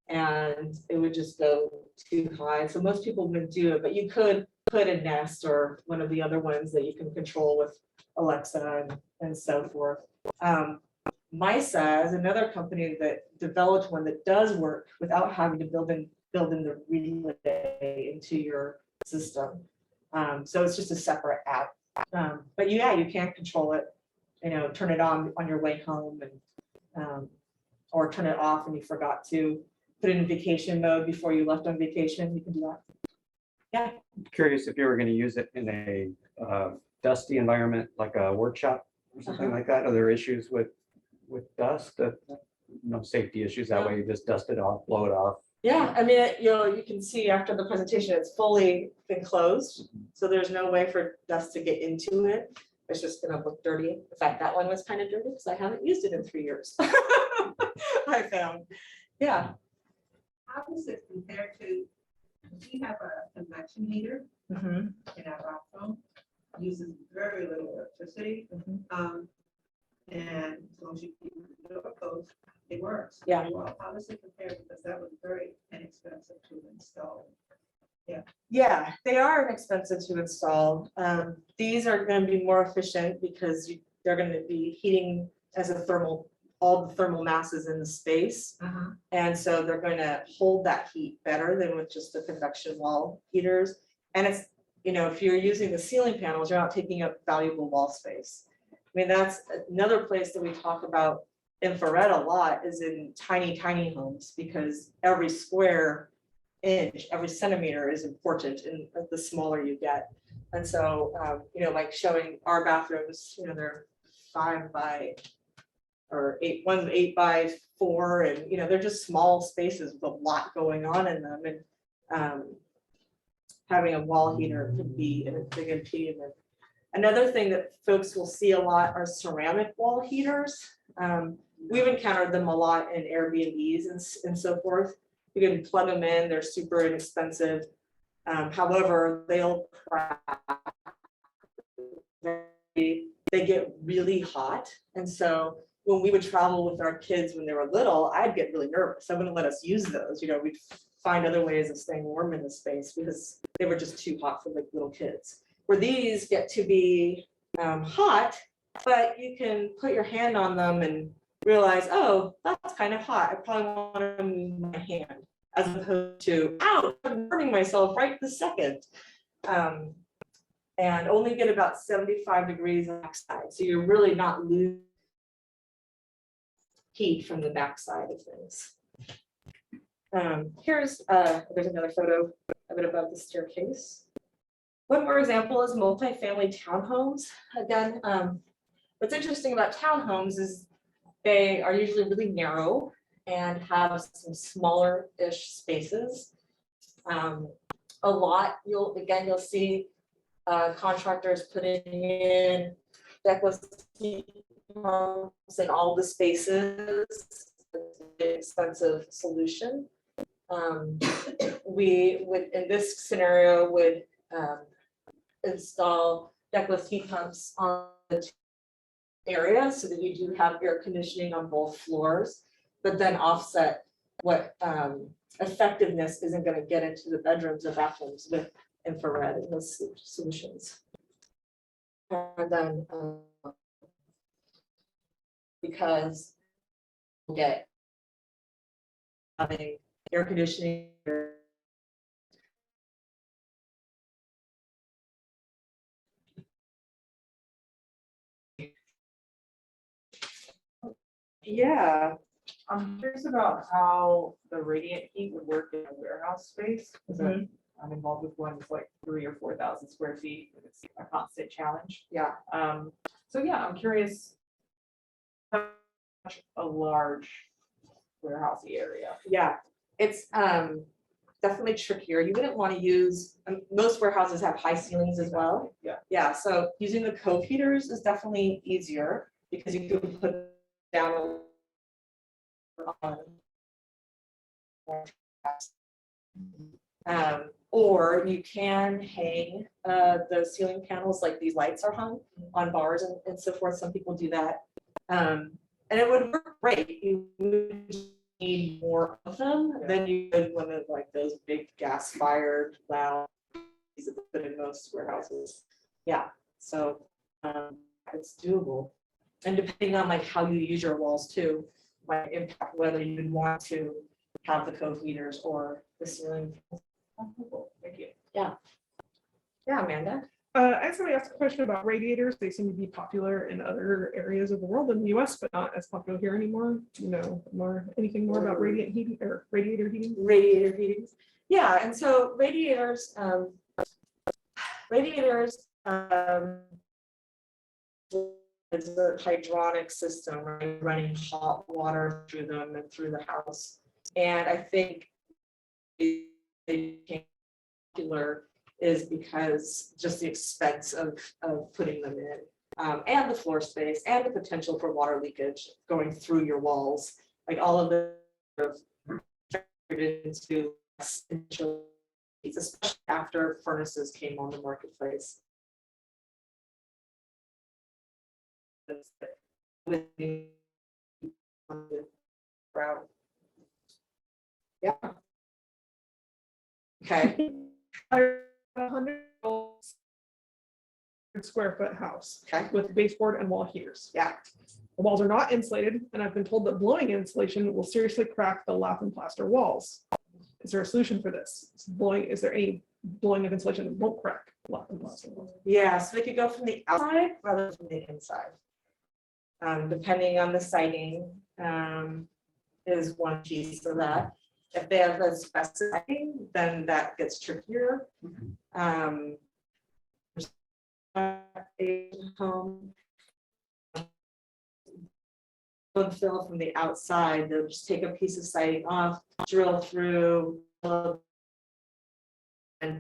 and it would just go too high. So most people wouldn't do it, but you could put a Nest or one of the other ones that you can control with Alexa and so forth. MISA is another company that developed one that does work without having to build in the relay into your system. So it's just a separate app. But yeah, you can control it, you know, turn it on your way home, and or turn it off and you forgot to put it in vacation mode before you left on vacation. You can do that. Yeah. Curious if you were going to use it in a dusty environment, like a workshop or something like that. Are there issues with dust? No safety issues that way? You just dust it off, blow it off. Yeah, I mean, you can see after the presentation, it's fully enclosed, so there's no way for dust to get into it. It's just gonna look dirty. In fact, that one was kind of dirty because I haven't used it in 3 years. I found, yeah. How does it compare to, we have a convection heater Mhm. in our bathroom, uses very little electricity. And as long as you keep the door closed, it works. Yeah. Well, how does it compare? Because that was very inexpensive to install. Yeah, they are inexpensive to install. These are going to be more efficient because they're going to be heating as a thermal, all the thermal masses in the space. And so they're going to hold that heat better than with just the convection wall heaters. And it's, you know, if you're using the ceiling panels, you're not taking up valuable wall space. I mean, that's another place that we talk about infrared a lot, is in tiny, tiny homes, because every square inch, every centimeter is important, and the smaller you get. And so, you know, like showing our bathrooms, you know, they're 5 by or 8, one's 8 by 4, and you know, they're just small spaces with a lot going on in them. And having a wall heater could be a big impediment. Another thing that folks will see a lot are ceramic wall heaters. We've encountered them a lot in Airbnbs and so forth. You can plug them in, they're super inexpensive. However, they'll crack. They get really hot. And so when we would travel with our kids when they were little, I'd get really nervous. I wouldn't let us use those. You know, we'd find other ways of staying warm in the space because they were just too hot for like little kids. Where these get to be hot, but you can put your hand on them and realize, oh, that's kind of hot. I probably want to move my hand, as opposed to, ow, I'm burning myself right this second. And only get about 75 degrees on the backside. So you're really not losing heat from the backside of things. There's another photo of it above the staircase. One more example is multifamily townhomes. Again, what's interesting about townhomes is they are usually really narrow and have some smaller-ish spaces. A lot, you'll see contractors putting in deckless heat pumps in all the spaces. It's an expensive solution. We would, in this scenario, would install deckless heat pumps on the area so that you do have air conditioning on both floors, but then offset what effectiveness isn't going to get into the bedrooms or bathrooms with infrared in those solutions. And then because we'll get having air conditioning. Yeah, I'm curious about how the radiant heat would work in a warehouse space, because I'm involved with one that's like 3,000 or 4,000 square feet, and it's a constant challenge. Yeah. So yeah, I'm curious how much a large warehousey area. Yeah, it's definitely trickier. You wouldn't want to use, most warehouses have high ceilings as well. Yeah. Yeah, so using the cove heaters is definitely easier because you can put down or you can hang the ceiling panels like these lights are hung on bars and so forth. Some people do that. And it would work great. You would need more of them than you would one of like those big gas fired loud that put in most warehouses. Yeah, so it's doable. And depending on like how you use your walls too, might impact whether you'd want to have the cove heaters or the ceiling. Thank you. Yeah. Yeah, Amanda. I actually asked a question about radiators. They seem to be popular in other areas of the world in the US, but not as popular here anymore. Do you know anything more about radiant heating or radiator heating? Radiator heating. Yeah, and so radiators, is a hydronic system, right, running hot water through them and through the house. And I think it became popular is because just the expense of putting them in, and the floor space and the potential for water leakage going through your walls, like all of the into especially after furnaces came on the marketplace. With the crowd. Yeah. Okay. 100 square foot house Okay. with baseboard and wall heaters. Yeah. The walls are not insulated, and I've been told that blowing insulation will seriously crack the lath and plaster walls. Is there a solution for this? Is there any blowing of insulation that won't crack lath and plaster walls? Yeah, so they could go from the outside rather than the inside. Depending on the siding, is one piece of that. If they have a specifying, then that gets trickier. Home. Fill from the outside, they'll just take a piece of siding off, drill through, and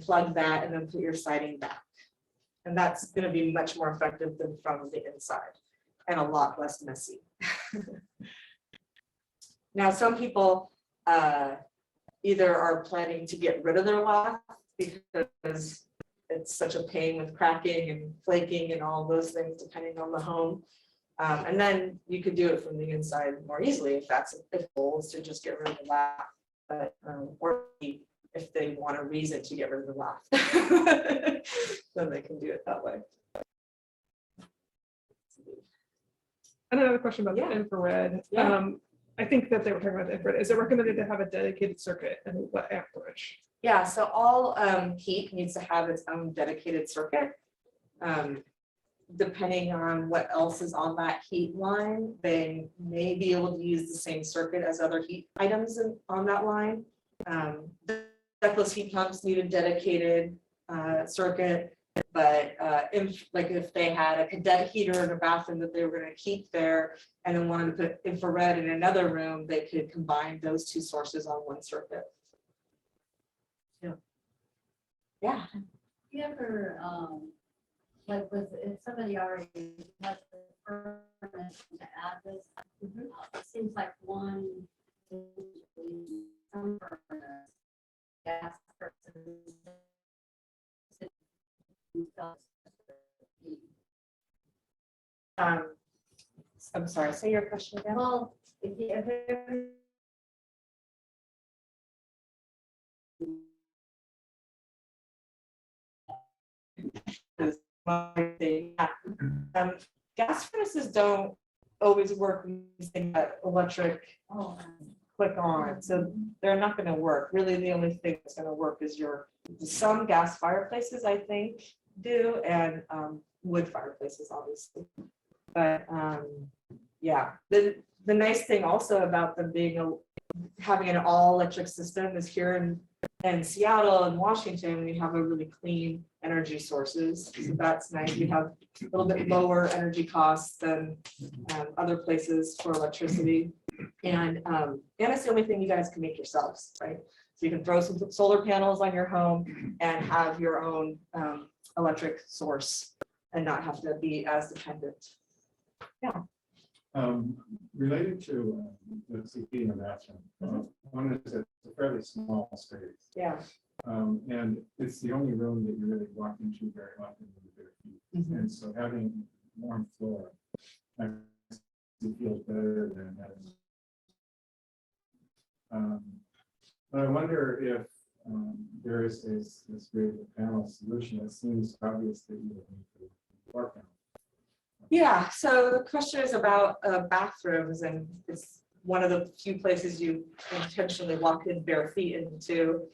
plug that, and then put your siding back. And that's going to be much more effective than from the inside, and a lot less messy. Now, some people either are planning to get rid of their lath because it's such a pain with cracking and flaking and all those things, depending on the home. And then you could do it from the inside more easily if that's if the goal is to just get rid of the lath, but or if they want a reason to get rid of the lath, then they can do it that way. And another question about Yeah. the infrared. Yeah. I think that they were talking about the infrared. Is it recommended to have a dedicated circuit, and what amperage? Yeah, so all heat needs to have its own dedicated circuit. Depending on what else is on that heat line, they may be able to use the same circuit as other heat items on that line. Ductless heat pumps need a dedicated circuit, but if they had a cadet heater in a bathroom that they were going to keep there and then wanted to put infrared in another room, they could combine those two sources on one circuit. Yeah. You ever like if somebody already has the permission to add this, it seems like one, some furnace, gas person. I'm sorry, say your question again. Well, if Gas furnaces don't always work using that electric oh, click on, so they're not gonna work. Really, the only thing that's gonna work is some gas fireplaces, I think, do, and wood fireplaces, obviously. But yeah, the nice thing also about them being having an all-electric system is here in Seattle and Washington, we have a really clean energy sources. So that's nice. We have a little bit lower energy costs than other places for electricity. And it's the only thing you guys can make yourselves, right? So you can throw some solar panels on your home and have your own electric source and not have to be as dependent. Yeah. Related to the heating and bathroom, one is it's a fairly small space. Yeah. And it's the only room that you really walk into very often with bare feet. And so having warm floor, it feels better than having. But I wonder if there is this great panel solution. It seems obvious that you would need to work on. Yeah, so the question is about bathrooms, and it's one of the few places you intentionally walk in bare feet into.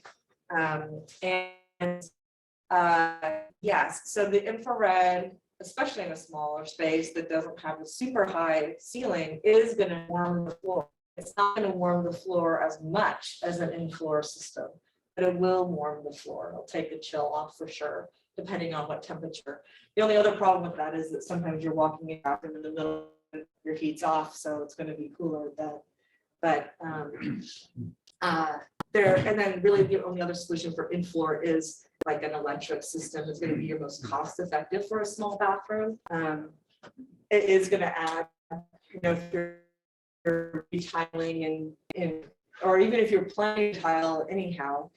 Yes, so the infrared, especially in a smaller space that doesn't have a super high ceiling, is going to warm the floor. It's not going to warm the floor as much as an in-floor system, but it will warm the floor. It'll take the chill off for sure, depending on what temperature. The only other problem with that is that sometimes you're walking in bathroom in the middle, your heat's off, so it's going to be cooler then. But and then really the only other solution for in-floor is like an electric system. Is going to be your most cost-effective for a small bathroom. It is going to add, if you're retiling and or even if you're planning to tile anyhow,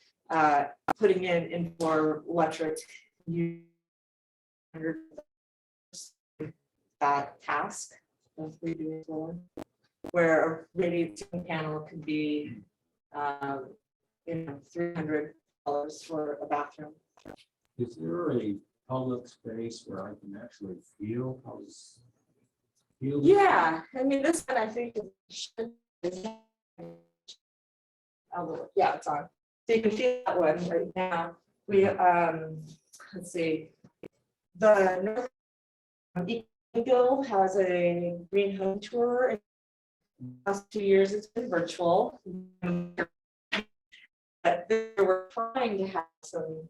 putting in floor electric, that task of redoing floor, where a radiating panel could be $300 for a bathroom. Is there a public space where I can actually feel how this feels? Yeah, I mean, this one I think yeah, it's on. So you can feel that one right now. We let's see. The North Eagle has a green home tour. In the last 2 years, it's been virtual. But we're trying to have some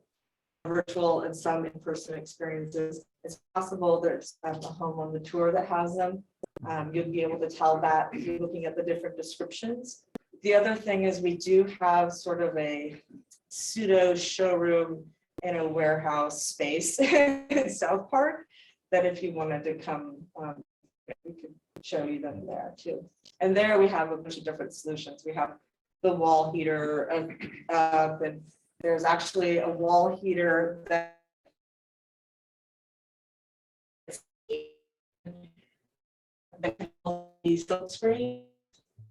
virtual and some in-person experiences. It's possible there's a home on the tour that has them. You'll be able to tell that if you're looking at the different descriptions. The other thing is we do have sort of a pseudo showroom in a warehouse space in South Park that if you wanted to come, we could show you them there too. And there we have a bunch of different solutions. We have the wall heater, and there's actually a wall heater that these silk screen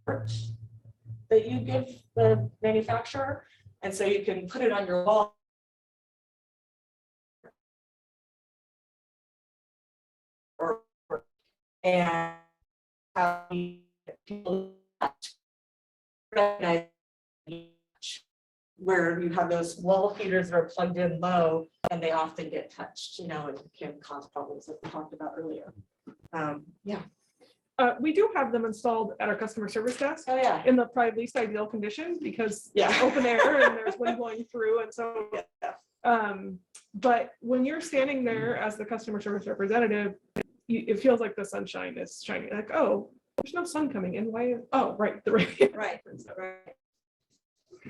that you give the manufacturer, and so you can put it on your wall. And how people recognize where you have those wall heaters that are plugged in low and they often get touched, and can cause problems like we talked about earlier. Yeah. We do have them installed at our customer service desk Oh, yeah. in the probably least ideal conditions because Yeah. open air and there's wind blowing through. And so, but when you're standing there as the customer service representative, it feels like the sunshine is shining. Like, oh, there's no sun coming in. Why? Oh, right. The rain. Right. Right.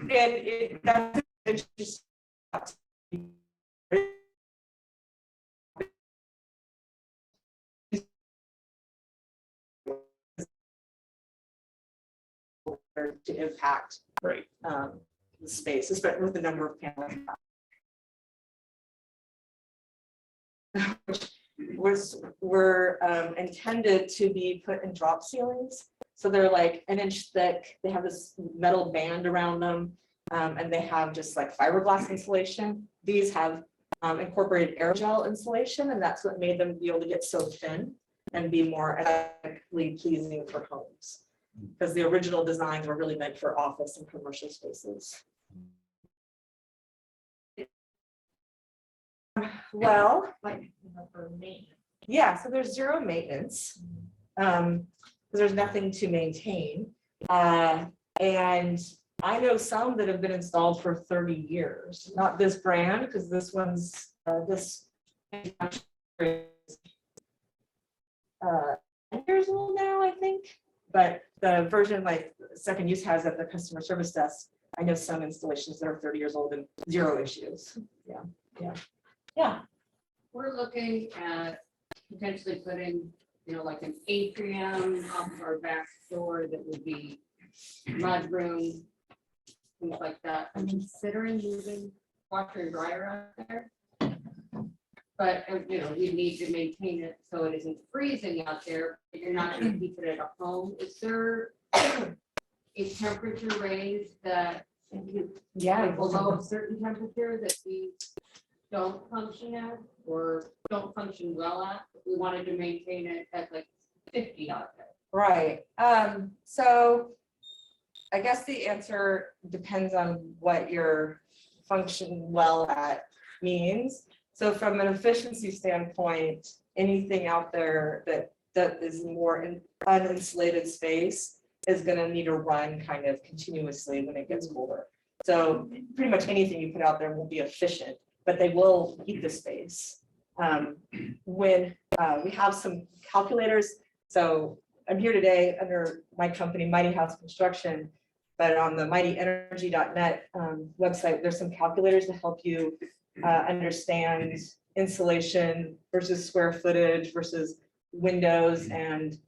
And that's just to impact Right. the space, especially with the number of panels. Which were intended to be put in drop ceilings. So they're like an inch thick. They have this metal band around them, and they have just like fiberglass insulation. These have incorporated aerogel insulation, and that's what made them be able to get so thin and be more aesthetically pleasing for homes. Because the original designs were really meant for office and commercial spaces. Well, yeah, so there's zero maintenance. Because there's nothing to maintain. And I know some that have been installed for 30 years, not this brand, because this one's this 10 years old now, I think. But the version like Second Use has at the customer service desk, I know some installations that are 30 years old and zero issues. Yeah. We're looking at potentially putting, like an atrium off our back door that would be mudroom, things like that. I'm considering moving washer and dryer out there. But, we need to maintain it so it isn't freezing out there, but you're not gonna keep it at a home. Is there a temperature range that, like below a certain temperature that we don't function at or don't function well at? We wanted to maintain it at like 50 out there. Right. So I guess the answer depends on what your function well at means. So from an efficiency standpoint, anything out there that is more in uninsulated space is going to need to run kind of continuously when it gets colder. So pretty much anything you put out there will be efficient, but they will heat the space. When we have some calculators, so I'm here today under my company, Mighty House Construction, but on the mightyenergy.net website, there's some calculators to help you understand insulation versus square footage versus windows and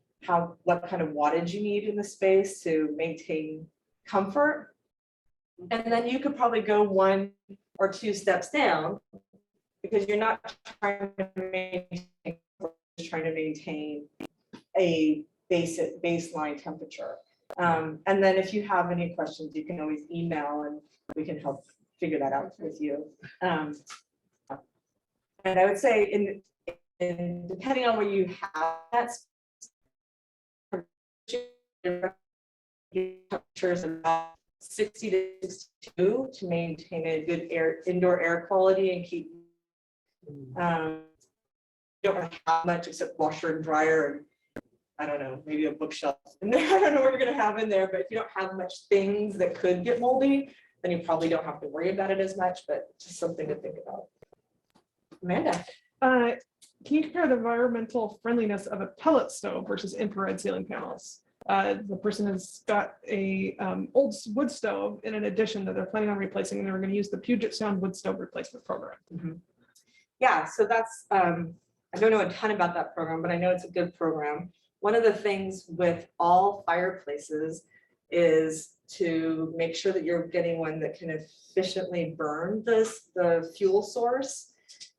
what kind of wattage you need in the space to maintain comfort. And then you could probably go 1 or 2 steps down because you're not trying to maintain a basic baseline temperature. And then if you have any questions, you can always email and we can help figure that out with you. And I would say in depending on where you have that temperatures about 60 to 62 to maintain a good indoor air quality and keep you don't really have much except washer and dryer and I don't know, maybe a bookshelf. And I don't know what you're gonna have in there, but if you don't have much things that could get moldy, then you probably don't have to worry about it as much, but just something to think about. Amanda. Can you compare the environmental friendliness of a pellet stove versus infrared ceiling panels? The person has got a old wood stove in an addition that they're planning on replacing, and they're going to use the Puget Sound wood stove replacement program. Mm-hmm. Yeah, so that's, I don't know a ton about that program, but I know it's a good program. One of the things with all fireplaces is to make sure that you're getting one that can efficiently burn the fuel source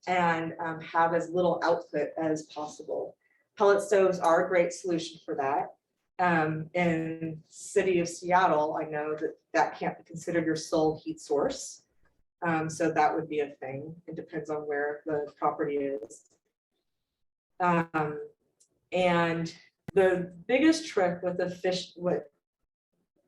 and have as little output as possible. Pellet stoves are a great solution for that. In city of Seattle, I know that can't be considered your sole heat source. So that would be a thing. It depends on where the property is. And the biggest trick with what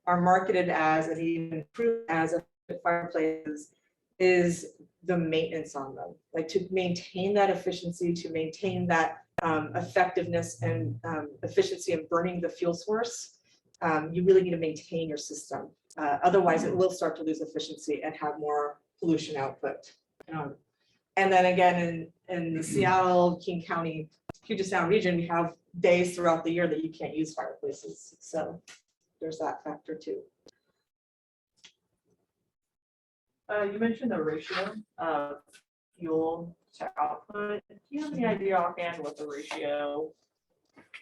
are marketed as and even proved as fireplaces is the maintenance on them. Like to maintain that efficiency, to maintain that effectiveness and efficiency of burning the fuel source, you really need to maintain your system. Otherwise, it will start to lose efficiency and have more pollution output. And then again, in the Seattle, King County, Puget Sound region, we have days throughout the year that you can't use fireplaces. So there's that factor too. You mentioned the ratio of fuel to output. Do you have any idea offhand what the ratio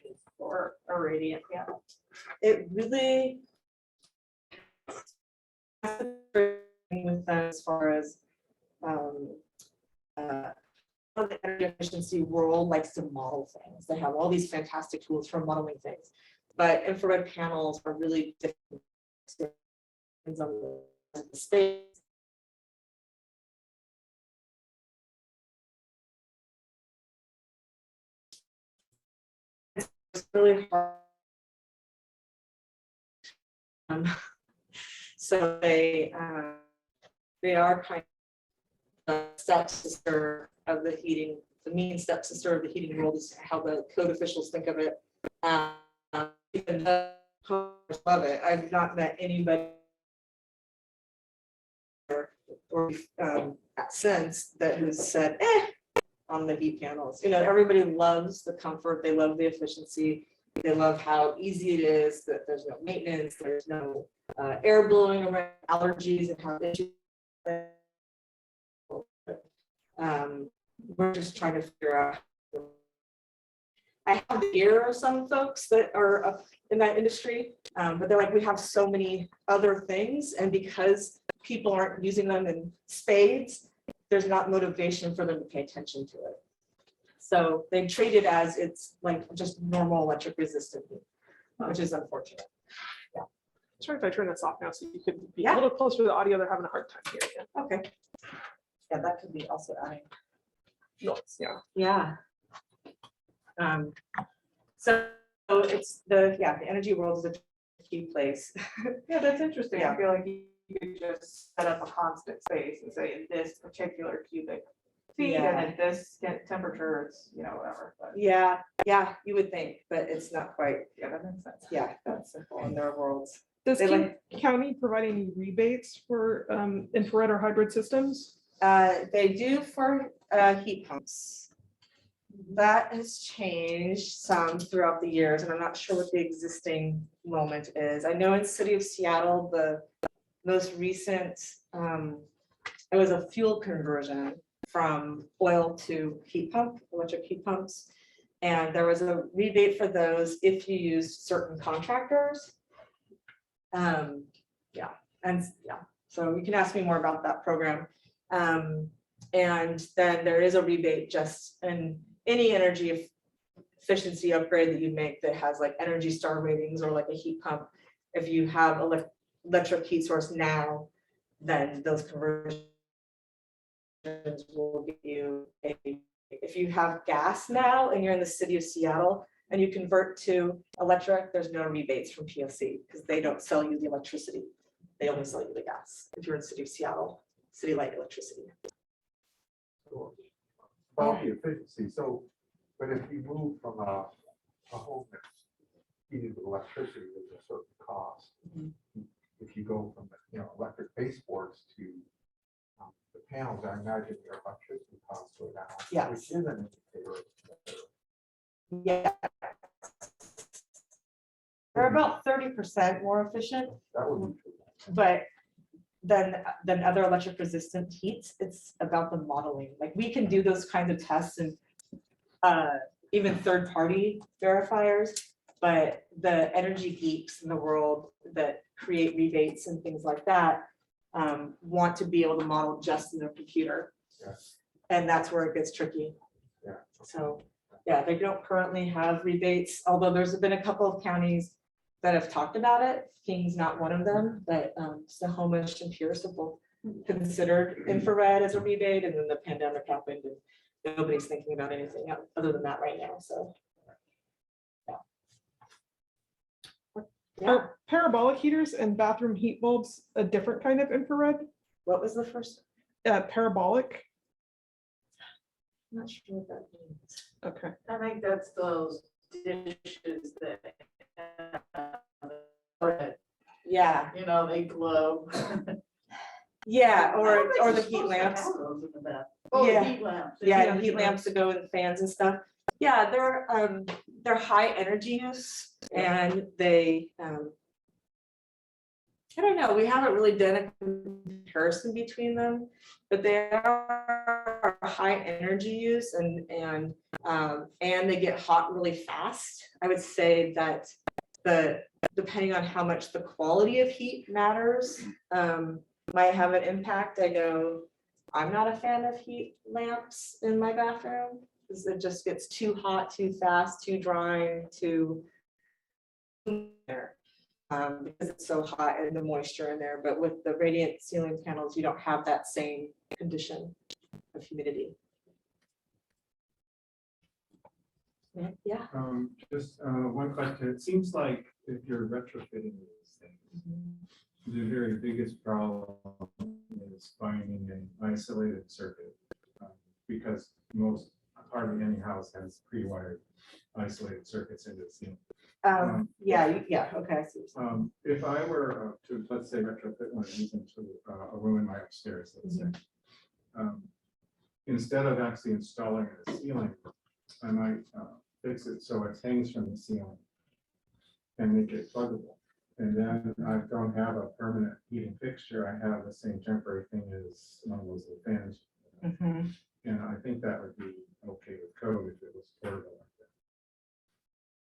is for a radiant panel? It really with them as far as the energy efficiency world likes to model things. They have all these fantastic tools for modeling things, but infrared panels are really different on the space. It's really hard. So they are kind of the stepsister of the heating, the mean stepsister of the heating world is how the code officials think of it. Even though I love it, I've not met anybody or since that has said, on the heat panels. You know, everybody loves the comfort, they love the efficiency, they love how easy it is, that there's no maintenance, there's no air blowing around, allergies, and how we're just trying to figure out. I have the ear of some folks that are up in that industry, but they're like, we have so many other things, and because people aren't using them in spades, there's not motivation for them to pay attention to it. So they treat it as it's like just normal electric resistant heat, which is unfortunate. Yeah. Sorry if I turn this off now so you could be a little closer to the audio. They're having a hard time hearing it. Okay. Yeah, that could be also adding noise. Yeah. Yeah. So it's the energy world is a key place. Yeah, that's interesting. Yeah. I feel like you could just set up a constant space and say in this particular cubic feet and at this temperature, it's, you know, whatever. But Yeah, you would think, but it's not quite. yeah, that makes sense. Yeah, that's simple in their worlds. Does They King County provide any rebates for infrared or hybrid systems? They do for heat pumps. That has changed some throughout the years, and I'm not sure what the existing moment is. I know in the city of Seattle, the most recent, it was a fuel conversion from oil to heat pump, electric heat pumps. And there was a rebate for those if you used certain contractors. So you can ask me more about that program. And then there is a rebate just in any energy efficiency upgrade that you make that has like Energy Star ratings or like a heat pump. If you have electric heat source now, then those conversions will give you if you have gas now and you're in the city of Seattle and you convert to electric, there's no rebates from PSC because they don't sell you the electricity. They only sell you the gas if you're in the city of Seattle, city light electricity. About the efficiency, so, but if you move from a home that's heated with electricity, there's a certain cost. If you go from, electric baseboards to the panels, I imagine your electricity costs go down. Yes. Which is an indicator. Yeah. They're about 30% more efficient. That would be true. But than other electric resistant heats, it's about the modeling. Like we can do those kinds of tests and even third-party verifiers, but the energy geeks in the world that create rebates and things like that want to be able to model just in their computer. Yes. And that's where it gets tricky. Yeah. So yeah, they don't currently have rebates, although there's been a couple of counties that have talked about it. King's not one of them, but Sonoma and Pierce have both considered infrared as a rebate, and then the pandemic happened and nobody's thinking about anything other than that right now, so. Yeah. Are parabolic heaters and bathroom heat bulbs a different kind of infrared? What was the first? Parabolic. I'm not sure what that means. Okay. I think that's those dishes that, Yeah, you know, they glow. yeah, or the heat lamps. Oh, Yeah. heat lamps. Yeah, heat lamps that go in fans and stuff. Yeah, they're high energy use and they, I don't know, we haven't really done a comparison between them, but they are high energy use and they get hot really fast. I would say that depending on how much the quality of heat matters, might have an impact. I know I'm not a fan of heat lamps in my bathroom because it just gets too hot, too fast, too drying, too there. Because it's so hot and the moisture in there. But with the radiant ceiling panels, you don't have that same condition of humidity. Yeah. Just one question. It seems like if you're retrofitting these things, the very biggest problem is finding an isolated circuit. Because hardly any house has pre-wired isolated circuits into the ceiling. Yeah, okay. I see what you're saying. If I were to, let's say, retrofit one of these into a room in my upstairs, let's say, instead of actually installing a ceiling, I might fix it so it hangs from the ceiling and make it pluggable. And then I don't have a permanent heating fixture. I have the same temporary thing as one of those little fans. And I think that would be okay with code if it was portable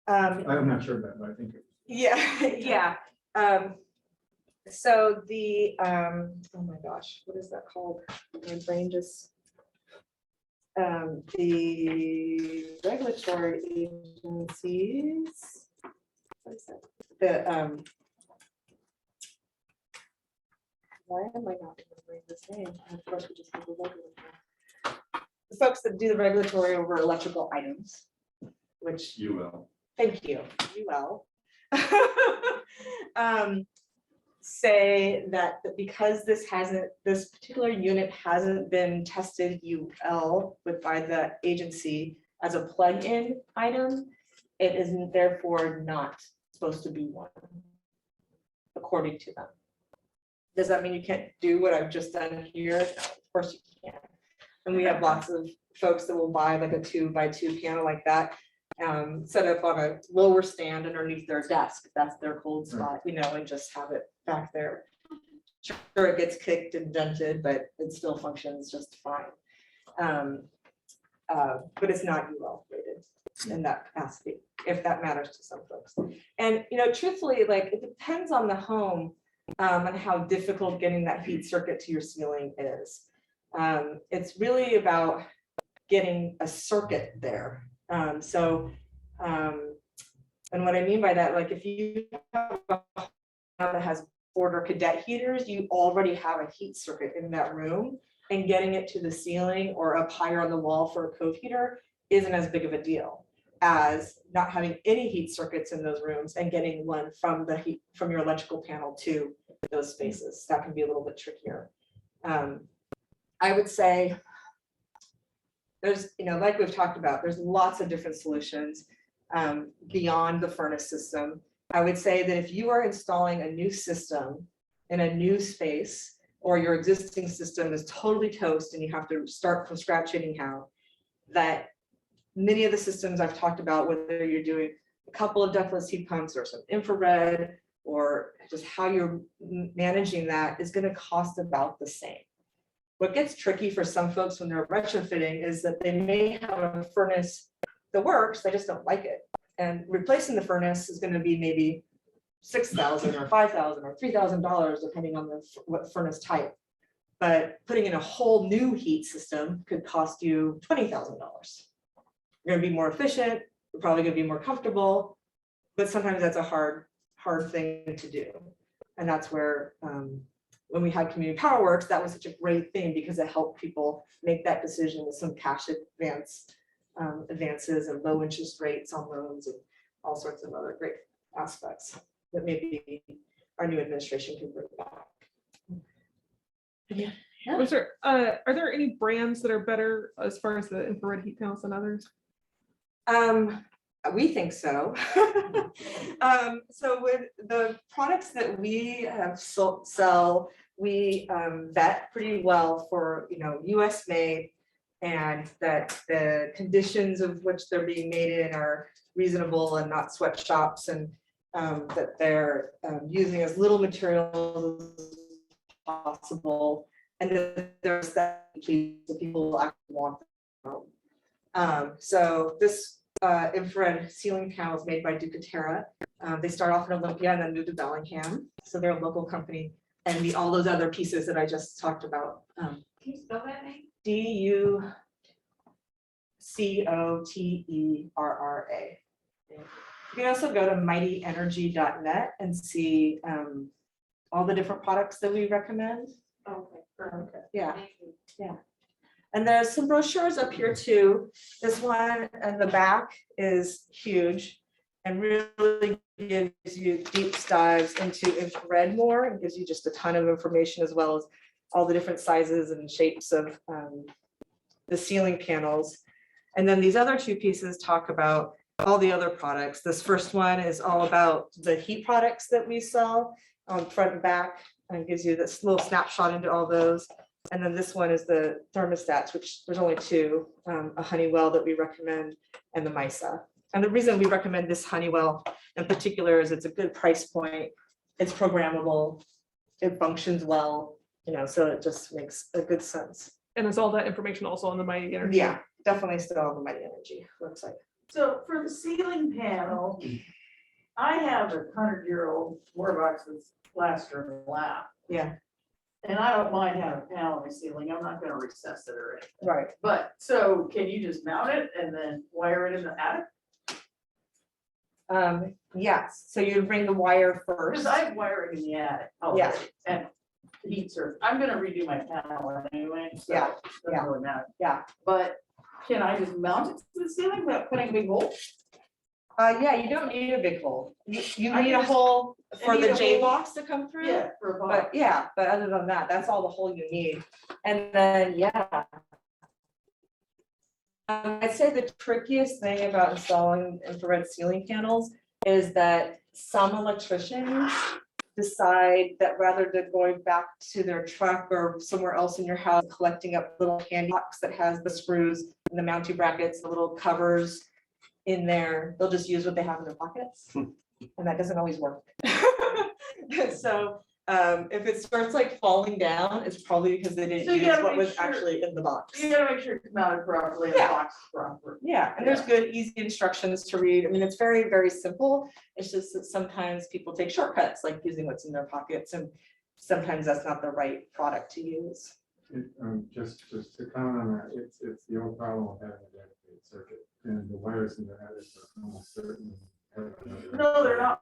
like that. I'm not sure of that, but I think it. Yeah. So the, oh my gosh, what is that called? My brain just, the regulatory agencies. What is that? Why am I not remembering this name? Of course, we just have the regulatory. The folks that do the regulatory over electrical items, which. UL. Thank you, UL. Say that because this particular unit hasn't been tested UL by the agency as a plug-in item, it is therefore not supposed to be one, according to them. Does that mean you can't do what I've just done here? No, of course you can. And we have lots of folks that will buy like a 2x2 piano like that, set up on a lower stand underneath their desk. That's their cold spot, and just have it back there. Sure, it gets kicked and dented, but it still functions just fine. But it's not UL rated in that capacity, if that matters to some folks. And truthfully, like it depends on the home and how difficult getting that heat circuit to your ceiling is. It's really about getting a circuit there. And what I mean by that, like if you have a home that has border cadet heaters, you already have a heat circuit in that room, and getting it to the ceiling or up higher on the wall for a cove heater isn't as big of a deal as not having any heat circuits in those rooms and getting one from your electrical panel to those spaces. That can be a little bit trickier. I would say there's, like we've talked about, there's lots of different solutions beyond the furnace system. I would say that if you are installing a new system in a new space, or your existing system is totally toast and you have to start from scratch anyhow, that many of the systems I've talked about, whether you're doing a couple of ductless heat pumps or some infrared, or just how you're managing that, is going to cost about the same. What gets tricky for some folks when they're retrofitting is that they may have a furnace that works, they just don't like it. And replacing the furnace is going to be maybe $6,000 or $5,000 or $3,000, depending on what furnace type. But putting in a whole new heat system could cost you $20,000. You're going to be more efficient, you're probably going to be more comfortable, but sometimes that's a hard thing to do. And that's where when we had Community Power Works, that was such a great thing because it helped people make that decision with some cash advances and low interest rates on loans and all sorts of other great aspects that maybe our new administration can bring back. Are there any brands that are better as far as the infrared heat panels than others? We think so. So with the products that we have sell, we vet pretty well for US made, and that the conditions of which they're being made in are reasonable and not sweatshops, and that they're using as little materials as possible, and that there's that the people actually want them. So this infrared ceiling panels made by Ducatera. They start off in Olympia and then moved to Bellingham. So they're a local company and meet all those other pieces that I just talked about. Can you spell that name? DUCOTERRA. You can also go to mightyenergy.net and see all the different products that we recommend. Okay. Yeah, yeah. And there's some brochures up here too. This one in the back is huge and really gives you deep dives into infrared more and gives you just a ton of information as well as all the different sizes and shapes of the ceiling panels. And then these other two pieces talk about all the other products. This first one is all about the heat products that we sell on front and back and gives you this little snapshot into all those. And then this one is the thermostats, which there's only two, a Honeywell that we recommend and the MISA. And the reason we recommend this Honeywell in particular is it's a good price point. It's programmable, it functions well, you know, so it just makes a good sense. And is all that information also on the Mighty Energy? Yeah, definitely still on the Mighty Energy website. So for the ceiling panel, I have a 100-year-old floor box that's plaster and lap. Yeah, And I don't mind having a panel on my ceiling. I'm not gonna recess it or anything. right. But, so can you just mount it and then wire it in the attic? Yes, so you bring the wire first. Because I have wiring in the attic already. Yeah. And the heat source, I'm gonna redo my panel anyway, so. Yeah, it yeah. doesn't really matter. Yeah, But can I just mount it to the ceiling without putting a big hole? yeah, you don't need a big hole. You I need a just- hole I for need the a J hole. box to come through. Yeah, for a box. But yeah, but other than that, that's all the hole you need. And then, yeah. I'd say the trickiest thing about installing infrared ceiling panels is that some electricians decide that rather than going back to their truck or somewhere else in your house, collecting up little handy box that has the screws and the mounting brackets, the little covers in there, they'll just use what they have in their pockets. And that doesn't always work. So if it starts like falling down, it's probably because they So didn't you use gotta what make was sure- actually in the box. You gotta make sure it's mounted properly and the Yeah. box is proper. Yeah, and there's good, easy instructions to read. I mean, it's very, very simple. It's just that sometimes people take shortcuts, like using what's in their pockets, and sometimes that's not the right product to use. Just to comment on that, it's the old problem of having a dedicated circuit, and the wires in the attic are almost certainly. No, they're not.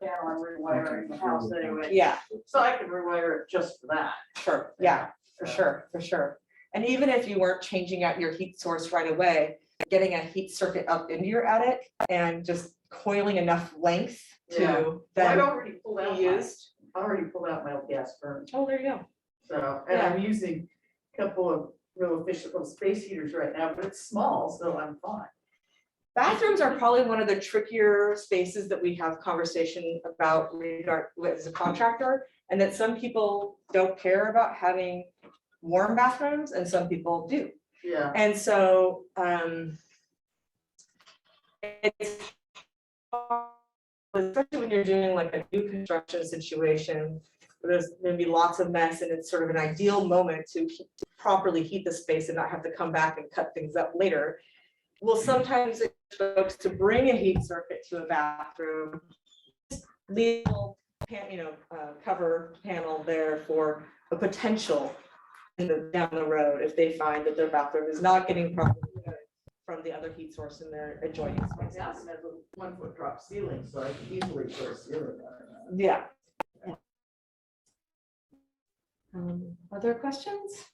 Yeah, I'm rewiring the house anyway. Yeah, So I can rewire it just for that. sure, yeah, for sure, for sure. And even if you weren't changing out your heat source right away, getting a heat circuit up into your attic and just coiling enough length Yeah. to Well, I've then already pulled out be my, used. I already pulled out my old gas burner. Oh, there you go. So, and I'm using a couple of real efficient little space heaters right now, but it's small, so I'm fine. Bathrooms are probably one of the trickier spaces that we have conversation about as a contractor, and that some people don't care about having warm bathrooms and some people do. Yeah. And so it's hard, especially when you're doing like a new construction situation, where there's gonna be lots of mess and it's sort of an ideal moment to properly heat the space and not have to come back and cut things up later. Well, sometimes it's folks to bring a heat circuit to a bathroom, leave a cover panel there for a potential down the road if they find that their bathroom is not getting properly heated from the other heat source in their adjoining My spaces. house has a 1-foot drop ceiling, so I can easily put a ceiling on it. Yeah. Other questions?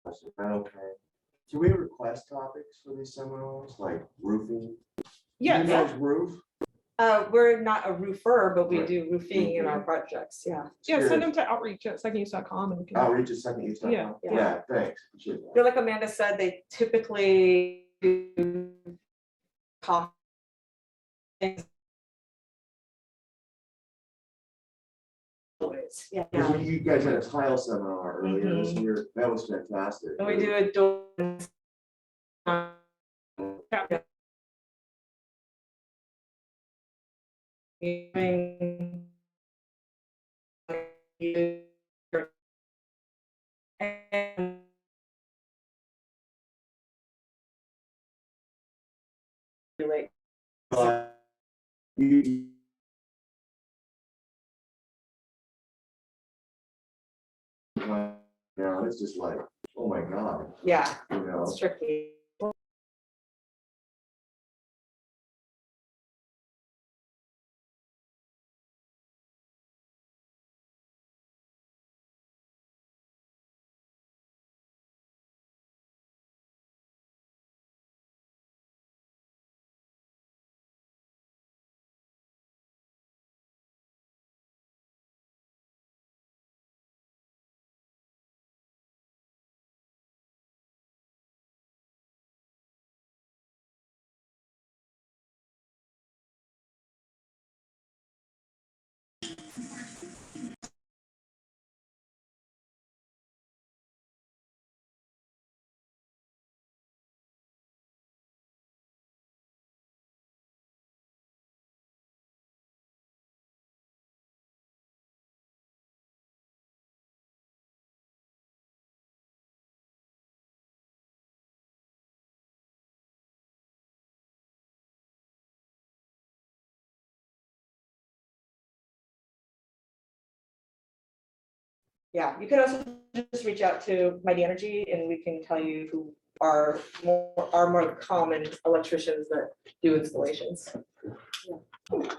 Okay. Do we request topics for these seminars, like roofing? Yeah. You guys roof? We're not a roofer, but we Right. do roofing in our projects, yeah. Yeah, send them to outreach@seconduse.com and we can. Outreach at second use. Yeah. Yeah, thanks. Appreciate that. Feel like Amanda said, they typically do talk things. Yeah, Because you guys had a tile seminar earlier this Mhm. year. That was fantastic. and we do a door. And Now it's just like, oh my God, Yeah, you know. it's tricky. Yeah, you can also just reach out to Mighty Energy and we can tell you who are more common electricians that do installations.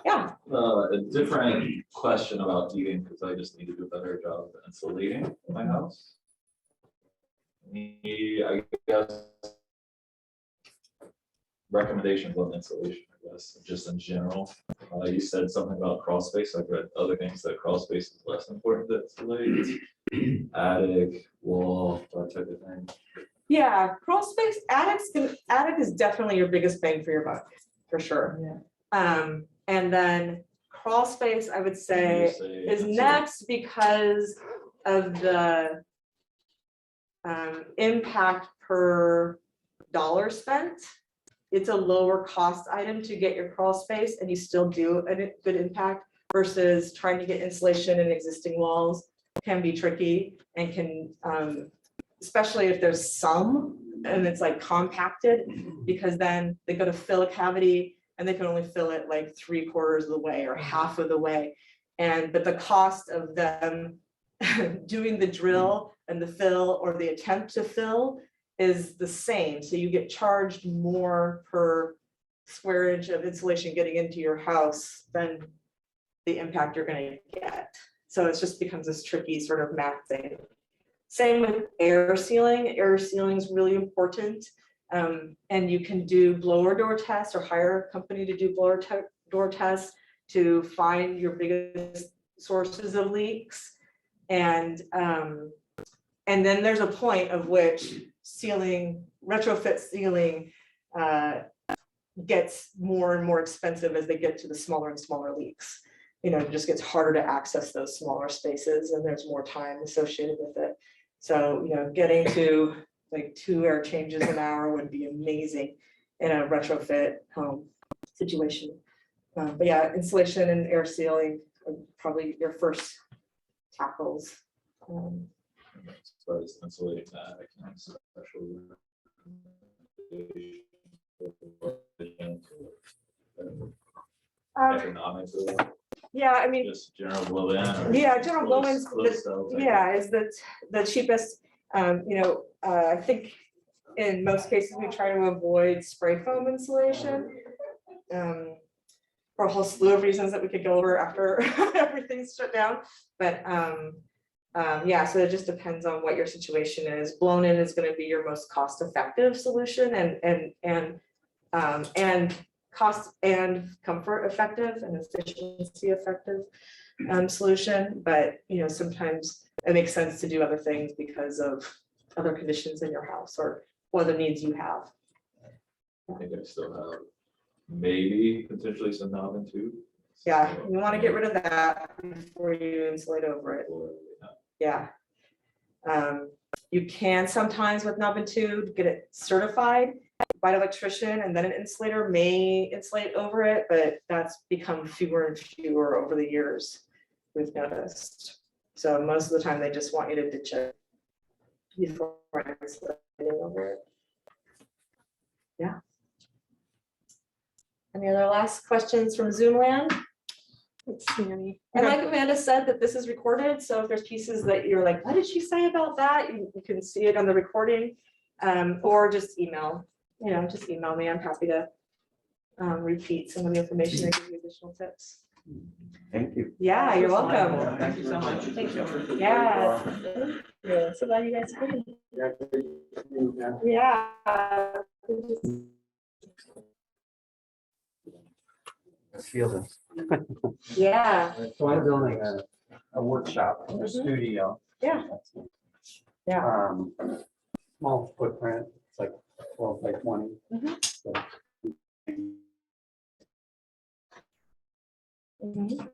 Yeah. A different question about heating, because I just need to do a better job of insulating my house. I guess recommendations on insulation, I guess, just in general. You said something about crawl space. I've read other things that crawl space is less important to insulate. Attic, wall, that type of thing. Yeah, crawl space, attic is definitely your biggest bang for your buck, for sure. Yeah. And then crawl space, I would say, is next because of the impact per dollar spent. It's a lower cost item to get your crawl space and you still do a good impact versus trying to get insulation in existing walls can be tricky and can, especially if there's some and it's like compacted, because then they go to fill a cavity and they can only fill it like 3/4 of the way or half of the way. But the cost of them doing the drill and the fill or the attempt to fill is the same. So you get charged more per square inch of insulation getting into your house than the impact you're going to get. So it just becomes this tricky sort of math thing. Same with air sealing. Air sealing is really important. And you can do blower door tests or hire a company to do blower door tests to find your biggest sources of leaks. And then there's a point of which retrofit sealing gets more and more expensive as they get to the smaller and smaller leaks. You know, it just gets harder to access those smaller spaces and there's more time associated with it. So, you know, getting to like 2 air changes an hour would be amazing in a retrofit home situation. But yeah, insulation and air sealing are probably your first tackles. As far as insulating the attic, especially economics of that. Yeah, I mean, Just general blow in. Or yeah, general blow-ins, close cell type yeah, is the cheapest. You know, I think in most cases we try to avoid spray foam insulation for a whole slew of reasons that we could go over after everything's shut down. But yeah, so it just depends on what your situation is. Blown in is going to be your most cost-effective solution and cost and comfort effective and efficiency effective solution. But you know, sometimes it makes sense to do other things because of other conditions in your house or other needs you have. I think I still have maybe potentially some knob and tube. Yeah, you want to get rid of that before you insulate over it. Yeah. You can sometimes with knob and tube get it certified by an electrician and then an insulator may insulate over it, but that's become fewer and fewer over the years, we've noticed. So most of the time they just want you to ditch it before insulating over it. Yeah. Any other last questions from Zoom land? Let's see any. And like Amanda said, that this is recorded, so if there's pieces that you're like, what did she say about that? You can see it on the recording, or just email, just email me. I'm happy to repeat some of the information and give you additional tips. Thank you. Yeah, you're welcome. Thank you so much. Thank you. Yeah. Yeah, so glad you guys came. Yeah. Feel this. Yeah. So I'm building a workshop, a studio. Yeah. Yeah. Small footprint, it's like 12 by 20. Mhm. So, Mhm.